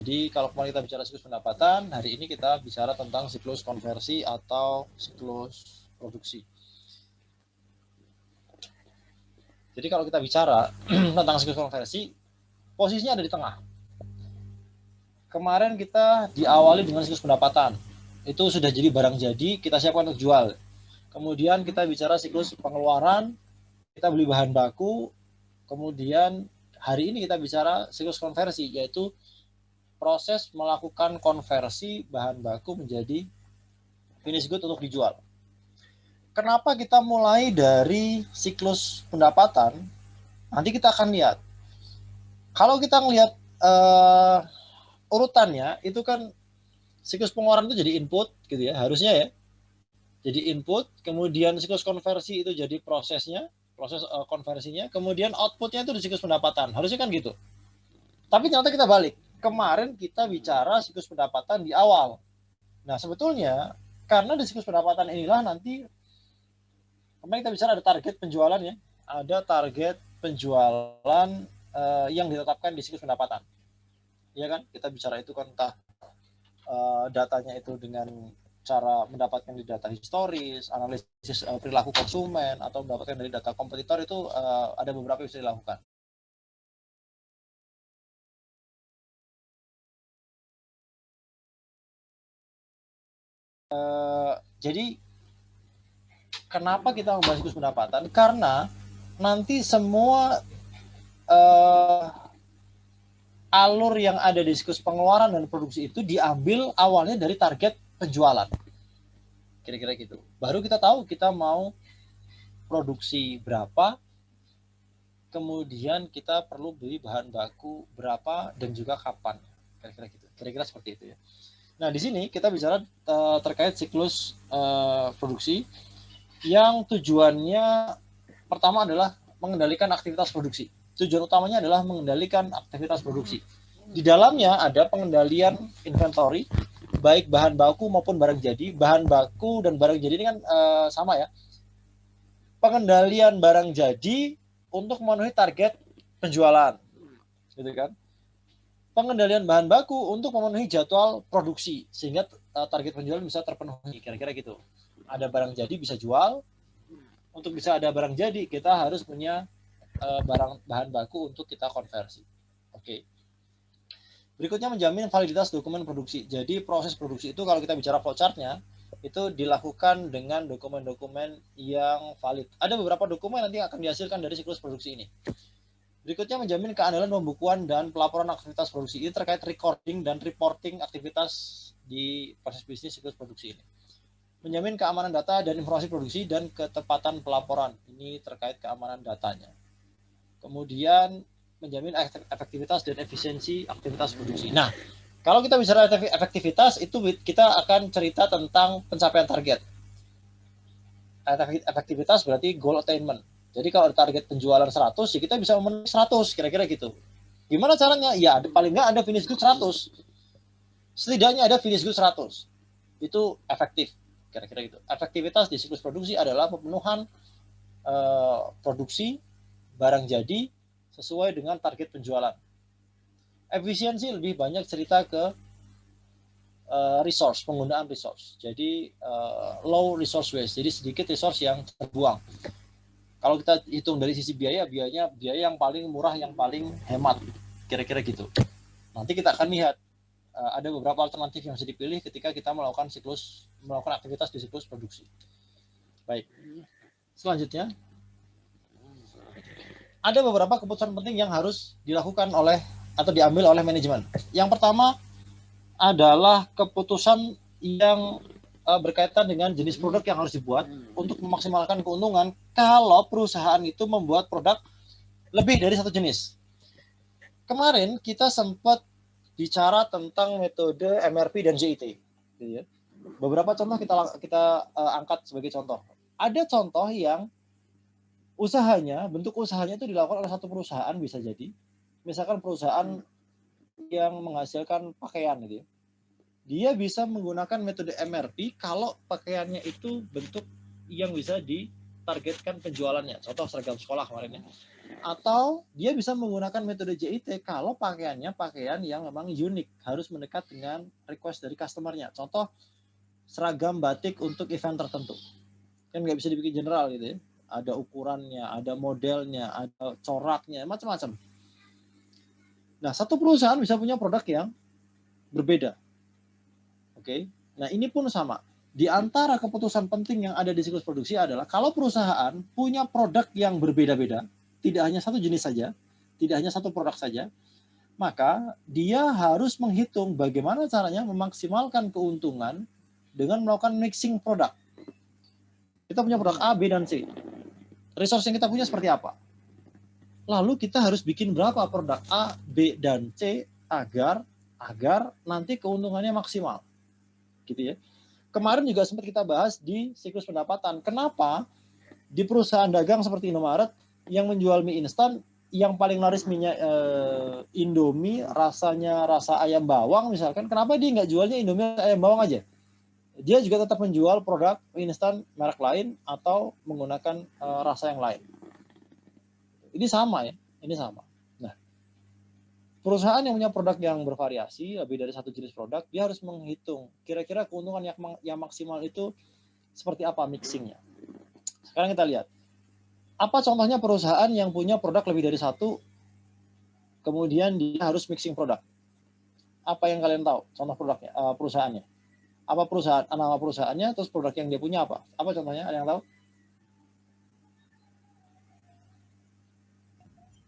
Jadi kalau kemarin kita bicara siklus pendapatan, hari ini kita bicara tentang siklus konversi atau siklus produksi. Jadi kalau kita bicara tentang siklus konversi, posisinya ada di tengah. Kemarin kita diawali dengan siklus pendapatan. Itu sudah jadi barang jadi, kita siapkan untuk jual. Kemudian kita bicara siklus pengeluaran, kita beli bahan baku. Kemudian hari ini kita bicara siklus konversi, yaitu proses melakukan konversi bahan baku menjadi finished good untuk dijual. Kenapa kita mulai dari siklus pendapatan? Nanti kita akan lihat. Kalau kita melihat urutannya, itu kan siklus pengeluaran itu jadi input, gitu ya, harusnya ya. Jadi input, kemudian siklus konversi itu jadi prosesnya, proses konversinya, kemudian outputnya itu di siklus pendapatan. Harusnya kan gitu. Tapi ternyata kita balik. Kemarin kita bicara siklus pendapatan di awal. Nah, sebetulnya karena di siklus pendapatan inilah nanti kemarin kita bicara ada target penjualan ya. Ada target penjualan yang ditetapkan di siklus pendapatan. Ya kan? Kita bicara itu kan entah datanya itu dengan cara mendapatkan dari data historis, analisis perilaku konsumen, atau mendapatkan dari data kompetitor, itu ada beberapa yang bisa dilakukan. Jadi kenapa kita membahas siklus pendapatan? Karena nanti semua alur yang ada di siklus pengeluaran dan produksi itu diambil awalnya dari target penjualan. Kira-kira gitu. Baru kita tahu kita mau produksi berapa, kemudian kita perlu beli bahan baku berapa dan juga kapan. Kira-kira gitu. Kira-kira seperti itu ya. Nah, di sini kita bicara terkait siklus produksi yang tujuannya pertama adalah mengendalikan aktivitas produksi. Tujuan utamanya adalah mengendalikan aktivitas produksi. Di dalamnya ada pengendalian inventory, baik bahan baku maupun barang jadi. Bahan baku dan barang jadi ini kan sama ya. Pengendalian barang jadi untuk memenuhi target penjualan, gitu kan. Pengendalian bahan baku untuk memenuhi jadwal produksi sehingga target penjualan bisa terpenuhi, kira-kira gitu. Ada barang jadi bisa jual, untuk bisa ada barang jadi kita harus punya bahan baku untuk kita konversi. Oke. Berikutnya menjamin validitas dokumen produksi. Jadi proses produksi itu kalau kita bicara flowchart-nya itu dilakukan dengan dokumen-dokumen yang valid. Ada beberapa dokumen nanti akan dihasilkan dari siklus produksi ini. Berikutnya menjamin keandalan pembukuan dan pelaporan aktivitas produksi. Ini terkait recording dan reporting aktivitas di proses bisnis siklus produksi ini. Menjamin keamanan data dan informasi produksi dan ketepatan pelaporan. Ini terkait keamanan datanya. Kemudian menjamin efektivitas dan efisiensi aktivitas produksi. Nah, kalau kita bicara efektivitas, itu kita akan cerita tentang pencapaian target. Efektivitas berarti goal attainment. Jadi kalau target penjualan 100, ya kita bisa memenuhi 100, kira-kira gitu. Gimana caranya? Ya paling nggak ada finish good 100. Setidaknya ada finish good 100. Itu efektif, kira-kira gitu. Efektivitas di siklus produksi adalah pemenuhan produksi barang jadi sesuai dengan target penjualan. Efisiensi lebih banyak cerita ke resource, penggunaan resource. Jadi low resource waste, jadi sedikit resource yang terbuang. Kalau kita hitung dari sisi biaya yang paling murah, yang paling hemat, kira-kira gitu. Nanti kita akan lihat ada beberapa alternatif yang bisa dipilih ketika kita melakukan aktivitas di siklus produksi. Baik, selanjutnya ada beberapa keputusan penting yang harus dilakukan oleh atau diambil oleh manajemen. Yang pertama adalah keputusan yang berkaitan dengan jenis produk yang harus dibuat untuk memaksimalkan keuntungan kalau perusahaan itu membuat produk lebih dari satu jenis. Kemarin kita sempat bicara tentang metode MRP dan JIT. Beberapa contoh kita angkat sebagai contoh. Ada contoh yang bentuk usahanya itu dilakukan oleh satu perusahaan, bisa jadi. Misalkan perusahaan yang menghasilkan pakaian gitu ya. Dia bisa menggunakan metode MRP kalau pakaiannya itu bentuk yang bisa ditargetkan penjualannya. Contoh seragam sekolah kemarin ya. Atau dia bisa menggunakan metode JIT kalau pakaiannya pakaian yang memang unik, harus mendekat dengan request dari customer-nya. Contoh, seragam batik untuk event tertentu. Kan nggak bisa dibikin general gitu ya. Ada ukurannya, ada modelnya, ada coraknya, macam-macam. Nah, satu perusahaan bisa punya produk yang berbeda. Oke. Nah, ini pun sama. Di antara keputusan penting yang ada di siklus produksi adalah kalau perusahaan punya produk yang berbeda-beda, tidak hanya satu jenis saja, tidak hanya satu produk saja, maka dia harus menghitung bagaimana caranya memaksimalkan keuntungan dengan melakukan mixing produk. Kita punya produk A, B, dan C. Resource yang kita punya seperti apa? Lalu kita harus bikin berapa produk A, B, dan C agar nanti keuntungannya maksimal. Gitu ya. Kemarin juga sempat kita bahas di siklus pendapatan. Kenapa di perusahaan dagang seperti Indomaret yang menjual mie instan, yang paling laris minyak Indomie, rasanya rasa ayam bawang misalkan, kenapa dia nggak jualnya Indomie ayam bawang aja? Dia juga tetap menjual produk mie instan merek lain atau menggunakan rasa yang lain. Ini sama ya, ini sama. Nah, perusahaan yang punya produk yang bervariasi, lebih dari satu jenis produk, dia harus menghitung kira-kira keuntungan yang maksimal itu seperti apa mixingnya. Sekarang kita lihat. Apa contohnya perusahaan yang punya produk lebih dari satu, kemudian dia harus mixing produk? Apa yang kalian tahu? Contoh produknya, perusahaannya. Apa perusahaan, nama perusahaannya, terus produk yang dia punya apa? Apa contohnya? Ada yang tahu?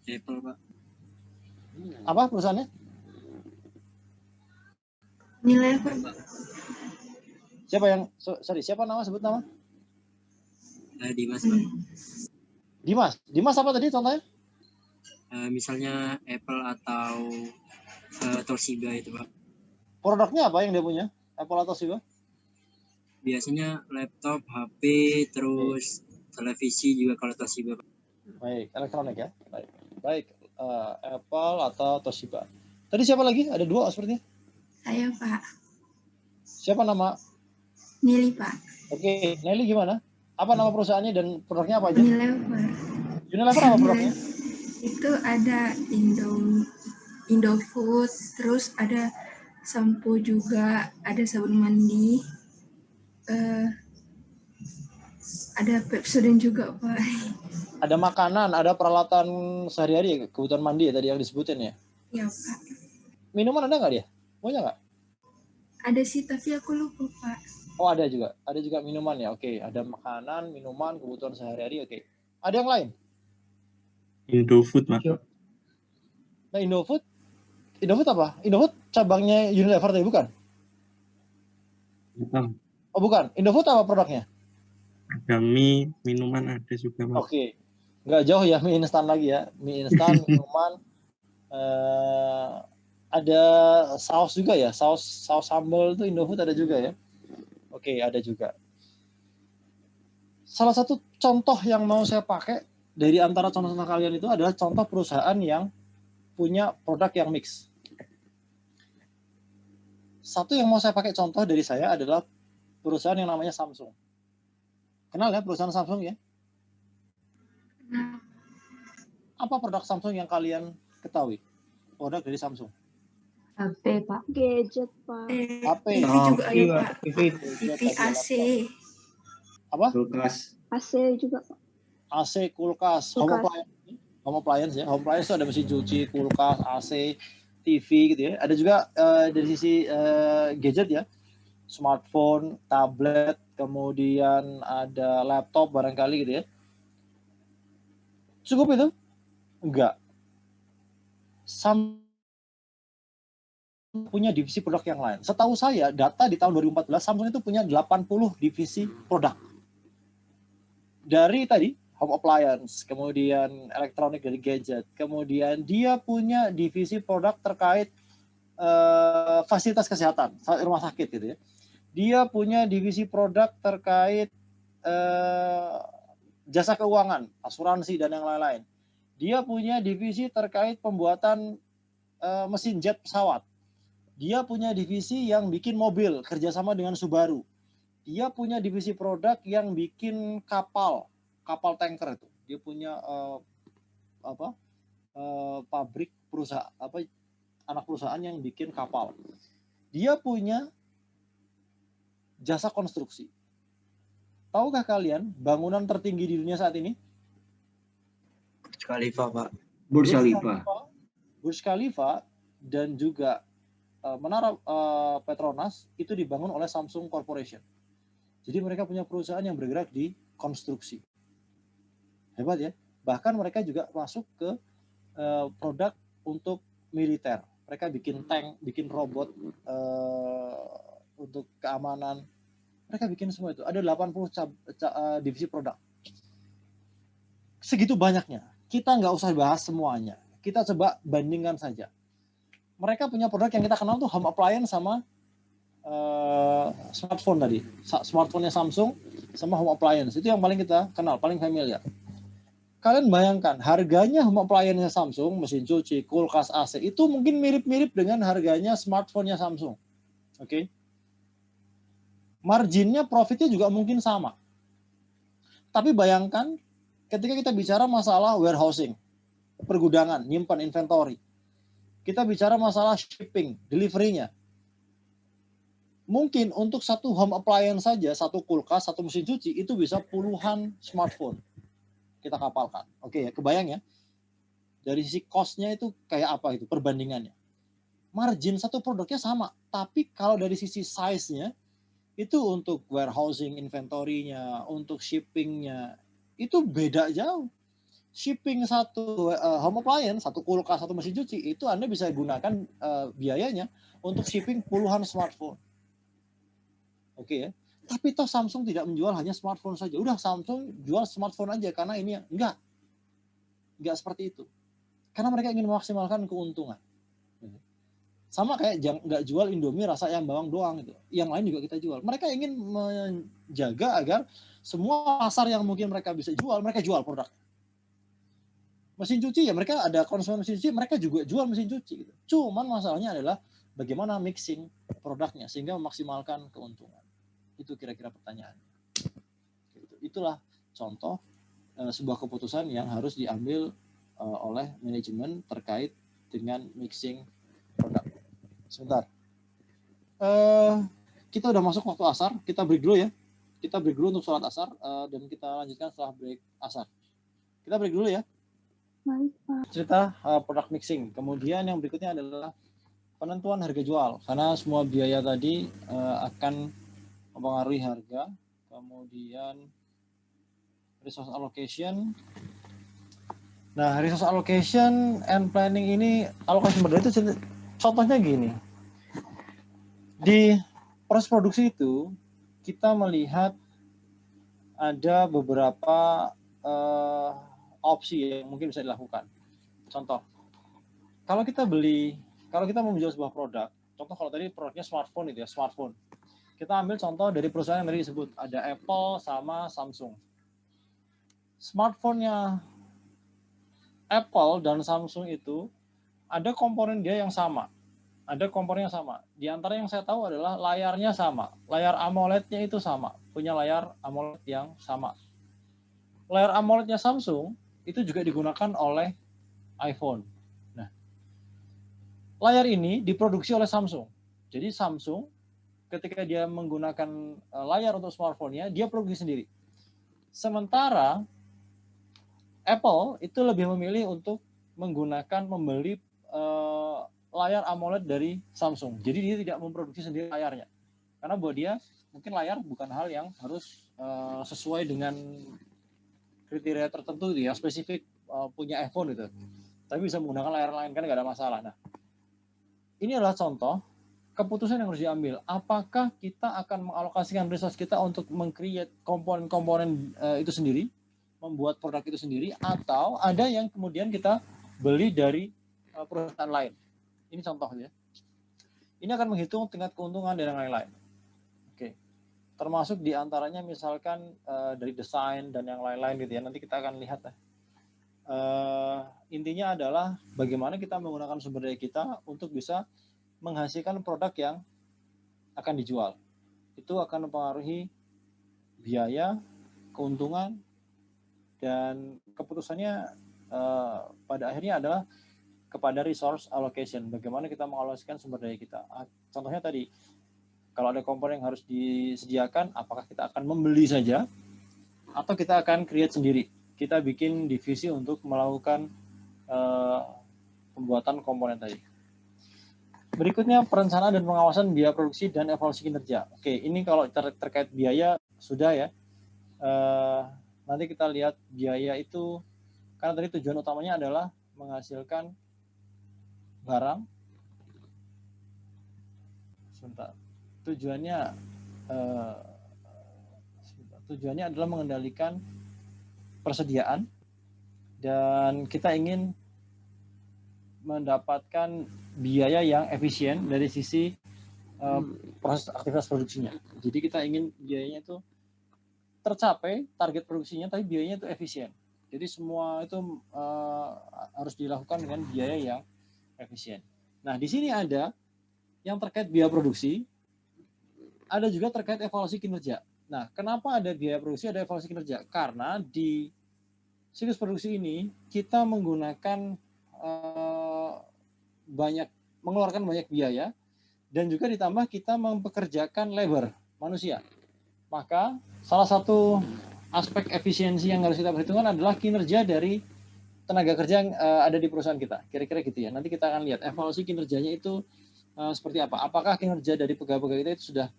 Apple, Pak. Apa perusahaannya? Unilever. Siapa yang, siapa nama, sebut nama? Dimas, Pak. Dimas apa tadi contohnya? Misalnya Apple atau Toshiba itu, Pak. Produknya apa yang dia punya? Apple atau Toshiba? Biasanya laptop, HP, terus televisi juga kalau Toshiba, Pak. Baik, elektronik ya. Baik. Apple atau Toshiba. Tadi siapa lagi? Ada dua sepertinya. Saya, Pak. Siapa nama? Nili, Pak. Oke, Nelly gimana? Apa nama perusahaannya dan produknya apa aja? Unilever. Unilever apa produknya? Itu ada Indofood, terus ada sampo juga, ada sabun mandi, ada Pepsodent juga, Pak. Ada makanan, ada peralatan sehari-hari, kebutuhan mandi ya tadi yang disebutin ya? Ya, Pak. Minuman ada nggak dia? Punya nggak? Ada sih, tapi aku lupa, Pak. Oh, ada juga. Ada juga minuman ya. Oke, ada makanan, minuman, kebutuhan sehari-hari. Oke. Ada yang lain? Indofood, Pak. Nah, Indofood apa? Indofood cabangnya Unilever tadi bukan? Bukan. Oh, bukan. Indofood apa produknya? Ada mie, minuman ada juga, Pak. Oke. Nggak jauh ya, mie instan lagi ya. Mie instan, minuman. Ada saus juga ya. Saus sambal itu Indofood ada juga ya. Oke, ada juga. Salah satu contoh yang mau saya pakai dari antara contoh-contoh kalian itu adalah contoh perusahaan yang punya produk yang mix. Satu yang mau saya pakai contoh dari saya adalah perusahaan yang namanya Samsung. Kenal ya perusahaan Samsung ya? Apa produk Samsung yang kalian ketahui? Produk dari Samsung. HP, Pak. Gadget, Pak. HP. TV juga ada, Pak. TV, AC. Apa? Kulkas. AC juga, Pak. AC, kulkas, home appliance ya. Home appliance itu ada mesin cuci, kulkas, AC, TV gitu ya. Ada juga dari sisi gadget ya. Smartphone, tablet, kemudian ada laptop barangkali gitu ya. Cukup itu? Enggak. Samsung punya divisi produk yang lain. Setahu saya, data di tahun 2014, Samsung itu punya 80 divisi produk. Dari tadi, home appliance, kemudian elektronik dari gadget, kemudian dia punya divisi produk terkait fasilitas kesehatan, rumah sakit gitu ya. Dia punya divisi produk terkait jasa keuangan, asuransi, dan yang lain-lain. Dia punya divisi terkait pembuatan mesin jet pesawat. Dia punya divisi yang bikin mobil kerjasama dengan Subaru. Dia punya divisi produk yang bikin kapal tanker itu. Dia punya pabrik perusahaan anak perusahaan yang bikin kapal. Dia punya jasa konstruksi. Tahukah kalian bangunan tertinggi di dunia saat ini? Burj Khalifa, Pak. Burj Khalifa. Burj Khalifa dan juga menara Petronas itu dibangun oleh Samsung Corporation. Jadi mereka punya perusahaan yang bergerak di konstruksi. Hebat ya. Bahkan mereka juga masuk ke produk untuk militer. Mereka bikin tank, bikin robot untuk keamanan. Mereka bikin semua itu. Ada 80 divisi produk. Segitu banyaknya. Kita nggak usah bahas semuanya. Kita coba bandingkan saja. Mereka punya produk yang kita kenal tuh home appliance sama smartphone tadi. Smartphone-nya Samsung sama home appliance. Itu yang paling kita kenal, paling familiar. Kalian bayangkan, harganya home appliance-nya Samsung, mesin cuci, kulkas, AC, itu mungkin mirip-mirip dengan harganya smartphone-nya Samsung. Oke. Marginnya, profitnya juga mungkin sama. Tapi bayangkan, ketika kita bicara masalah warehousing, pergudangan, nyimpan inventory, kita bicara masalah shipping, delivery-nya. Mungkin untuk satu home appliance saja, satu kulkas, satu mesin cuci, itu bisa puluhan smartphone kita kapalkan. Oke ya, kebayang ya. Dari sisi cost-nya itu kayak apa itu perbandingannya. Margin satu produknya sama, tapi kalau dari sisi size-nya, itu untuk warehousing inventory-nya, untuk shipping-nya, itu beda jauh. Shipping satu home appliance, satu kulkas, satu mesin cuci, itu Anda bisa gunakan biayanya untuk shipping puluhan smartphone. Oke ya. Tapi toh Samsung tidak menjual hanya smartphone saja. Udah Samsung jual smartphone aja karena ini enggak seperti itu. Karena mereka ingin memaksimalkan keuntungan. Sama kayak nggak jual Indomie rasa ayam bawang doang gitu. Yang lain juga kita jual. Mereka ingin menjaga agar semua pasar yang mungkin mereka bisa jual, mereka jual produk. Mesin cuci ya mereka ada konsumen mesin cuci, mereka juga jual mesin cuci gitu. Cuman masalahnya adalah bagaimana mixing produknya sehingga memaksimalkan keuntungan. Itu kira-kira pertanyaannya. Itulah contoh sebuah keputusan yang harus diambil oleh manajemen terkait dengan mixing produk. Sebentar. Kita udah masuk waktu asar. Kita break dulu ya. Kita break dulu untuk sholat asar dan kita lanjutkan setelah break asar. Kita break dulu ya. Baik, Pak. Cerita produk mixing. Kemudian yang berikutnya adalah penentuan harga jual. Karena semua biaya tadi akan mempengaruhi harga, kemudian resource allocation. Nah, resource allocation and planning ini, alokasi sumber daya itu contohnya gini. Di proses produksi itu, kita melihat ada beberapa opsi yang mungkin bisa dilakukan. Contoh, kalau kita mau menjual sebuah produk, contoh kalau tadi produknya smartphone itu ya, smartphone. Kita ambil contoh dari perusahaan yang tadi disebut, ada Apple sama Samsung. Smartphone-nya Apple dan Samsung itu ada komponen dia yang sama. Ada komponen yang sama. Di antara yang saya tahu adalah layarnya sama. Layar AMOLED-nya itu sama. Punya layar AMOLED yang sama. Layar AMOLED-nya Samsung itu juga digunakan oleh iPhone. Nah, layar ini diproduksi oleh Samsung. Jadi Samsung ketika dia menggunakan layar untuk smartphone-nya, dia produksi sendiri. Sementara Apple itu lebih memilih untuk membeli layar AMOLED dari Samsung. Jadi dia tidak memproduksi sendiri layarnya. Karena buat dia mungkin layar bukan hal yang harus sesuai dengan kriteria tertentu yang spesifik punya iPhone gitu. Tapi bisa menggunakan layar lain kan nggak ada masalah. Nah, ini adalah contoh keputusan yang harus diambil. Apakah kita akan mengalokasikan resource kita untuk meng-create komponen-komponen itu sendiri, membuat produk itu sendiri, atau ada yang kemudian kita beli dari perusahaan lain. Ini contohnya. Ini akan menghitung tingkat keuntungan dan yang lain-lain. Oke. Termasuk diantaranya misalkan dari desain dan yang lain-lain gitu ya. Nanti kita akan lihat ya. Intinya adalah bagaimana kita menggunakan sumber daya kita untuk bisa menghasilkan produk yang akan dijual. Itu akan mempengaruhi biaya, keuntungan, dan keputusannya pada akhirnya adalah kepada resource allocation. Bagaimana kita mengalokasikan sumber daya kita. Contohnya tadi, kalau ada komponen yang harus disediakan, apakah kita akan membeli saja atau kita akan create sendiri. Kita bikin divisi untuk melakukan pembuatan komponen tadi. Berikutnya perencanaan dan pengawasan biaya produksi dan evaluasi kinerja. Oke, ini kalau terkait biaya sudah ya. Nanti kita lihat biaya itu, karena tadi tujuan utamanya adalah menghasilkan barang. Sebentar. Tujuannya adalah mengendalikan persediaan dan kita ingin mendapatkan biaya yang efisien dari sisi proses aktivitas produksinya. Jadi kita ingin biayanya itu tercapai target produksinya, tapi biayanya itu efisien. Jadi semua itu harus dilakukan dengan biaya yang efisien. Nah, di sini ada yang terkait biaya produksi, ada juga terkait evaluasi kinerja. Nah, kenapa ada biaya produksi, ada evaluasi kinerja? Karena di siklus produksi ini kita menggunakan mengeluarkan banyak biaya dan juga ditambah kita mempekerjakan labor manusia. Maka salah satu aspek efisiensi yang harus kita perhitungkan adalah kinerja dari tenaga kerja yang ada di perusahaan kita. Kira-kira gitu ya. Nanti kita akan lihat evaluasi kinerjanya itu seperti apa. Apakah kinerja dari pegawai-pegawai kita itu sudah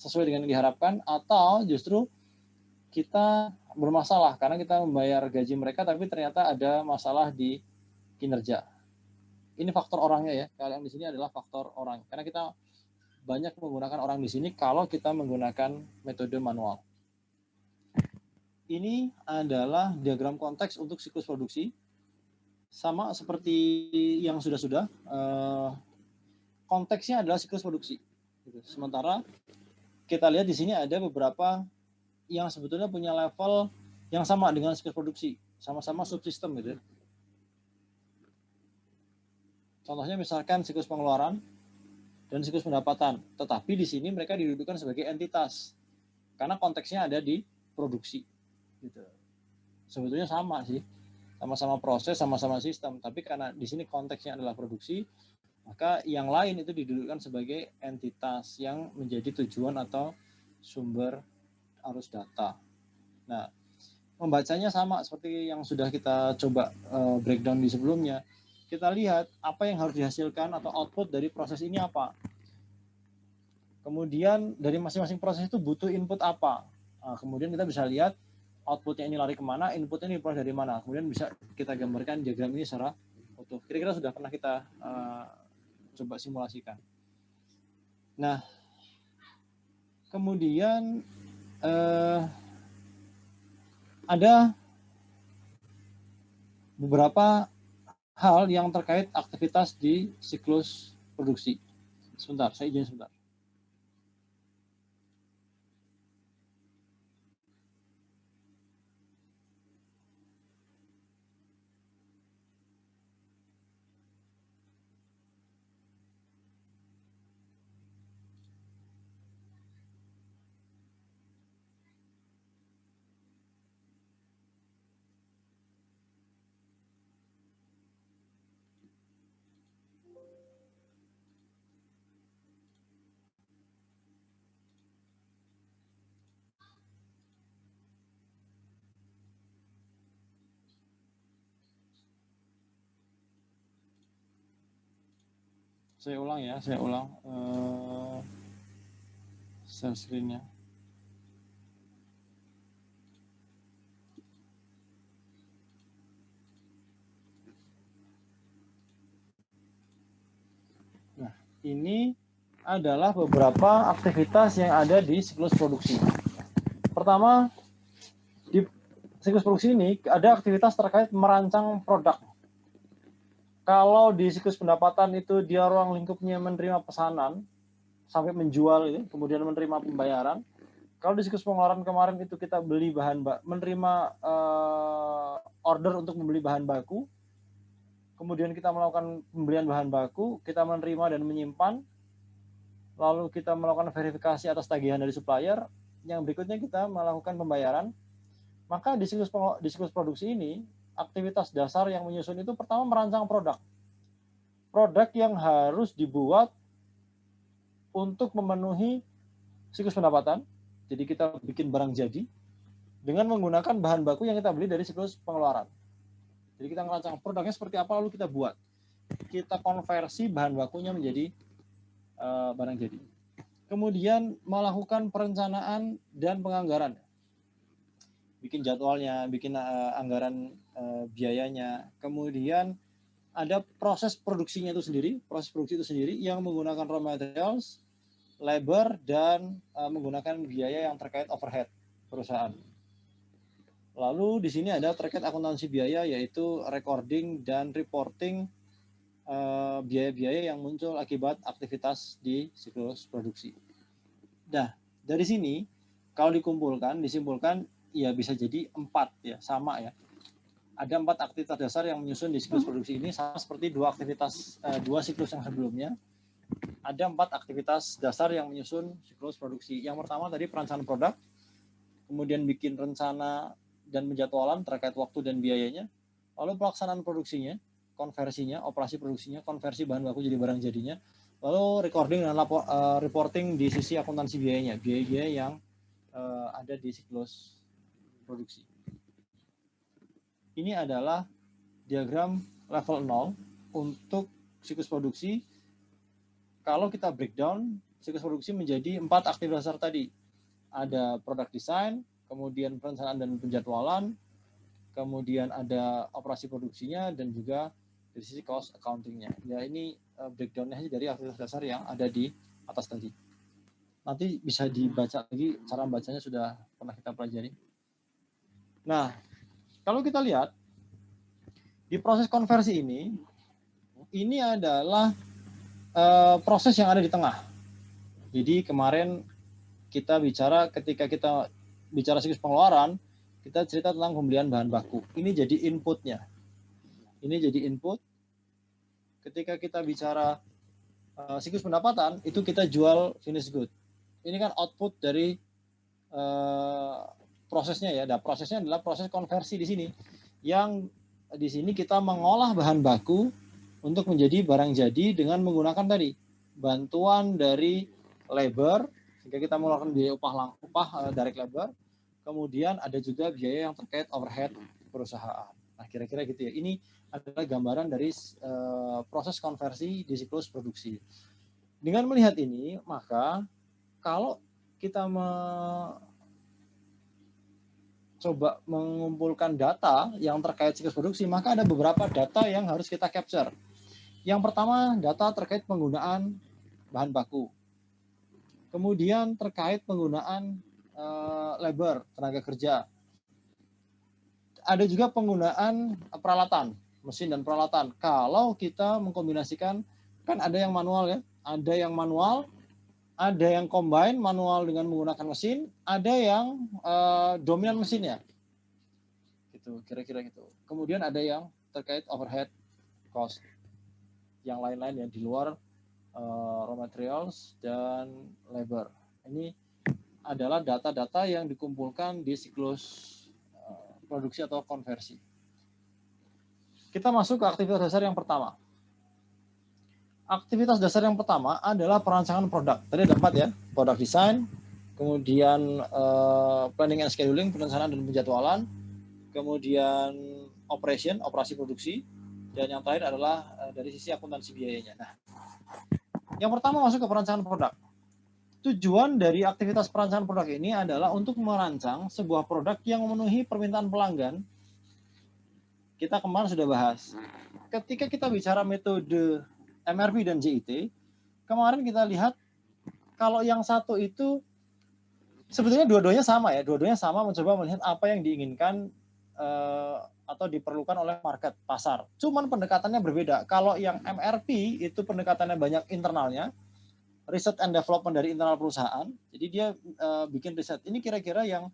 sesuai dengan yang diharapkan atau justru kita bermasalah karena kita membayar gaji mereka tapi ternyata ada masalah di kinerja. Ini faktor orangnya ya. Kalau yang di sini adalah faktor orang. Karena kita banyak menggunakan orang di sini kalau kita menggunakan metode manual. Ini adalah diagram konteks untuk siklus produksi. Sama seperti yang sudah-sudah. Konteksnya adalah siklus produksi. Sementara kita lihat di sini ada beberapa yang sebetulnya punya level yang sama dengan siklus produksi, sama-sama subsistem gitu. Contohnya misalkan siklus pengeluaran dan siklus pendapatan, tetapi di sini mereka didudukan sebagai entitas karena konteksnya ada di produksi. Gitu. Sebetulnya sama sih, sama-sama proses, sama-sama sistem, tapi karena di sini konteksnya adalah produksi, maka yang lain itu didudukan sebagai entitas yang menjadi tujuan atau sumber arus data. Nah, membacanya sama seperti yang sudah kita coba breakdown di sebelumnya. Kita lihat apa yang harus dihasilkan atau output dari proses ini apa. Kemudian dari masing-masing proses itu butuh input apa. Nah, kemudian kita bisa lihat outputnya ini lari kemana, inputnya ini diperoleh dari mana. Kemudian bisa kita gambarkan diagram ini secara utuh. Kira-kira sudah pernah kita coba simulasikan. Nah, kemudian ada beberapa hal yang terkait aktivitas di siklus produksi. Sebentar, saya izin sebentar. Saya ulang ya, share screen-nya. Nah, ini adalah beberapa aktivitas yang ada di siklus produksi. Pertama, di siklus produksi ini ada aktivitas terkait merancang produk. Kalau di siklus pendapatan itu dia ruang lingkupnya menerima pesanan sampai menjual itu, kemudian menerima pembayaran. Kalau di siklus pengeluaran kemarin itu kita beli menerima order untuk membeli bahan baku, kemudian kita melakukan pembelian bahan baku, kita menerima dan menyimpan, lalu kita melakukan verifikasi atas tagihan dari supplier. Yang berikutnya kita melakukan pembayaran. Maka di siklus produksi ini, aktivitas dasar yang menyusun itu pertama merancang produk. Produk yang harus dibuat untuk memenuhi siklus pendapatan. Jadi kita bikin barang jadi dengan menggunakan bahan baku yang kita beli dari siklus pengeluaran. Jadi kita merancang produknya seperti apa lalu kita buat. Kita konversi bahan bakunya menjadi barang jadi. Kemudian melakukan perencanaan dan penganggaran. Bikin jadwalnya, bikin anggaran biayanya. Kemudian ada proses produksinya itu sendiri, proses produksi itu sendiri yang menggunakan raw materials, labor, dan menggunakan biaya yang terkait overhead perusahaan. Lalu di sini ada terkait akuntansi biaya, yaitu recording dan reporting biaya-biaya yang muncul akibat aktivitas di siklus produksi. Nah, dari sini kalau disimpulkan ya bisa jadi 4 ya, sama ya. Ada 4 aktivitas dasar yang menyusun di siklus produksi ini, sama seperti dua siklus yang sebelumnya. Ada 4 aktivitas dasar yang menyusun siklus produksi. Yang pertama tadi perencanaan produk, kemudian bikin rencana dan penjadwalan terkait waktu dan biayanya, lalu pelaksanaan produksinya, konversinya, operasi produksinya, konversi bahan baku jadi barang jadinya, lalu recording dan reporting di sisi akuntansi biayanya, biaya-biaya yang ada di siklus produksi. Ini adalah diagram level 0 untuk siklus produksi. Kalau kita breakdown siklus produksi menjadi 4 aktivitas dasar tadi. Ada product design, kemudian perencanaan dan penjadwalan, kemudian ada operasi produksinya, dan juga dari sisi cost accounting-nya. Ya, ini breakdown-nya dari aktivitas dasar yang ada di atas tadi. Nanti bisa dibaca lagi, cara bacanya sudah pernah kita pelajari. Nah, kalau kita lihat di proses konversi ini adalah proses yang ada di tengah. Jadi kemarin kita bicara ketika kita bicara siklus pengeluaran, kita cerita tentang pembelian bahan baku. Ini jadi inputnya. Ini jadi input. Ketika kita bicara siklus pendapatan, itu kita jual finished good. Ini kan output dari prosesnya ya. Nah, prosesnya adalah proses konversi di sini. Yang di sini kita mengolah bahan baku untuk menjadi barang jadi dengan menggunakan tadi bantuan dari labor, sehingga kita mengeluarkan biaya upah direct labor. Kemudian ada juga biaya yang terkait overhead perusahaan. Nah, kira-kira gitu ya. Ini adalah gambaran dari proses konversi di siklus produksi. Dengan melihat ini, maka kalau kita coba mengumpulkan data yang terkait siklus produksi, maka ada beberapa data yang harus kita capture. Yang pertama, data terkait penggunaan bahan baku. Kemudian terkait penggunaan labor, tenaga kerja. Ada juga penggunaan peralatan, mesin dan peralatan. Kalau kita mengkombinasikan, kan ada yang manual ya, ada yang manual, ada yang combine manual dengan menggunakan mesin, ada yang dominan mesinnya. Gitu, kira-kira gitu. Kemudian ada yang terkait overhead cost. Yang lain-lain yang di luar raw materials dan labor. Ini adalah data-data yang dikumpulkan di siklus produksi atau konversi. Kita masuk ke aktivitas dasar yang pertama. Aktivitas dasar yang pertama adalah perancangan produk. Tadi ada 4 ya, product design, kemudian planning and scheduling, perencanaan dan penjadwalan, kemudian operasi produksi, dan yang terakhir adalah dari sisi akuntansi biayanya. Nah, yang pertama masuk ke perancangan produk. Tujuan dari aktivitas perancangan produk ini adalah untuk merancang sebuah produk yang memenuhi permintaan pelanggan. Kita kemarin sudah bahas. Ketika kita bicara metode MRP dan JIT, kemarin kita lihat kalau yang satu itu sebetulnya dua-duanya sama ya, dua-duanya sama mencoba melihat apa yang diinginkan atau diperlukan oleh market pasar. Cuman pendekatannya berbeda. Kalau yang MRP itu pendekatannya banyak internalnya, riset and development dari internal perusahaan. Jadi dia bikin riset. Ini kira-kira yang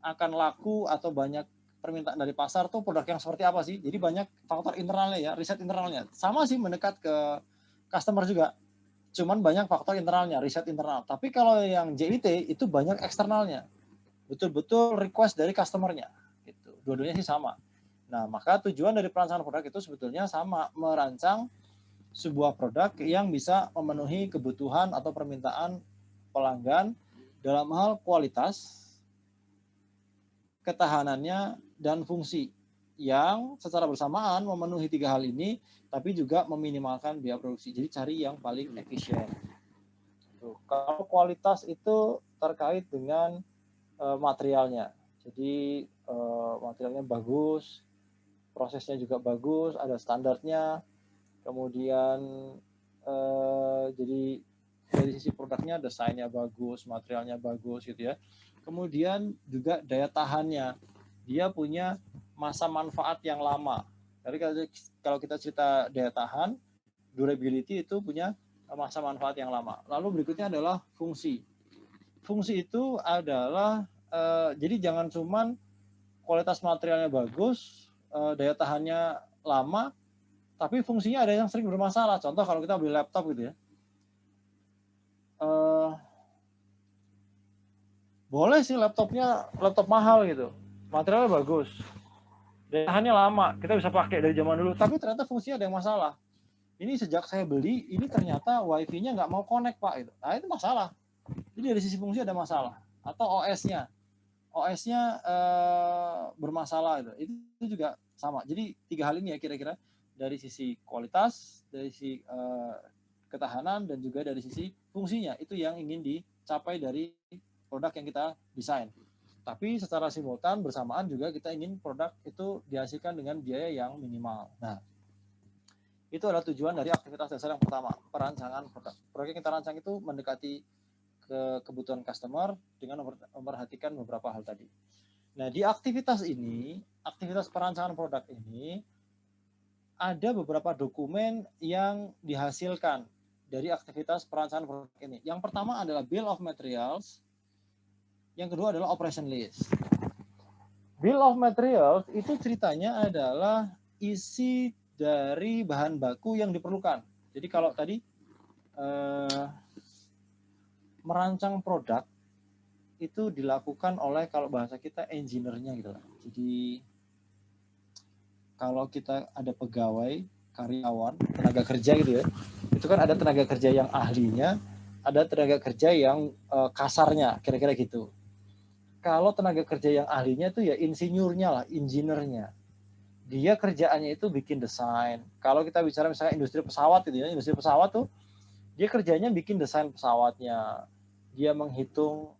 akan laku atau banyak permintaan dari pasar tuh produk yang seperti apa sih? Jadi banyak faktor internalnya ya, riset internalnya. Sama sih mendekat ke customer juga. Cuman banyak faktor internalnya, riset internal. Tapi kalau yang JIT itu banyak eksternalnya. Betul-betul request dari customernya. dua-duanya sih sama. Nah, maka tujuan dari perancangan produk itu sebetulnya sama, merancang sebuah produk yang bisa memenuhi kebutuhan atau permintaan pelanggan dalam hal kualitas, ketahanannya, dan fungsi yang secara bersamaan memenuhi 3 hal ini, tapi juga meminimalkan biaya produksi. Jadi cari yang paling efisien. Kalau kualitas itu terkait dengan materialnya. Jadi materialnya bagus, prosesnya juga bagus, ada standarnya. Kemudian jadi dari sisi produknya desainnya bagus, materialnya bagus gitu ya. Kemudian juga daya tahannya. Dia punya masa manfaat yang lama. Jadi kalau kita cerita daya tahan, durability itu punya masa manfaat yang lama. Lalu berikutnya adalah fungsi. Fungsi itu adalah jadi jangan cuman kualitas materialnya bagus, daya tahannya lama, tapi fungsinya ada yang sering bermasalah. Contoh kalau kita beli laptop gitu ya, boleh sih laptop mahal gitu, materialnya bagus, daya tahannya lama, kita bisa pakai dari zaman dulu, tapi ternyata fungsinya ada yang masalah. Ini sejak saya beli, ini ternyata wifi-nya nggak mau connect Pak. Itu. Nah itu masalah. Jadi dari sisi fungsi ada masalah. Atau OS-nya bermasalah itu juga sama. Jadi 3 hal ini ya kira-kira, dari sisi kualitas, dari sisi ketahanan, dan juga dari sisi fungsinya, itu yang ingin dicapai dari produk yang kita desain. Tapi secara simultan bersamaan juga kita ingin produk itu dihasilkan dengan biaya yang minimal. Nah, itu adalah tujuan dari aktivitas dasar yang pertama, perancangan produk. Produk yang kita rancang itu mendekati ke kebutuhan customer dengan memperhatikan beberapa hal tadi. Nah, di aktivitas ini, aktivitas perancangan produk ini, ada beberapa dokumen yang dihasilkan dari aktivitas perancangan produk ini. Yang pertama adalah Bill of Materials, yang kedua adalah Operation List. Bill of Materials itu ceritanya adalah isi dari bahan baku yang diperlukan. Jadi kalau tadi merancang produk itu dilakukan oleh, kalau bahasa kita, engineer-nya gitu lah. Jadi kalau kita ada pegawai, karyawan, tenaga kerja gitu ya, itu kan ada tenaga kerja yang ahlinya, ada tenaga kerja yang kasarnya, kira-kira gitu. Kalau tenaga kerja yang ahlinya itu ya insinyurnya lah, engineer-nya. Dia kerjaannya itu bikin desain. Kalau kita bicara misalnya industri pesawat gitu ya, industri pesawat tuh dia kerjanya bikin desain pesawatnya. Dia menghitung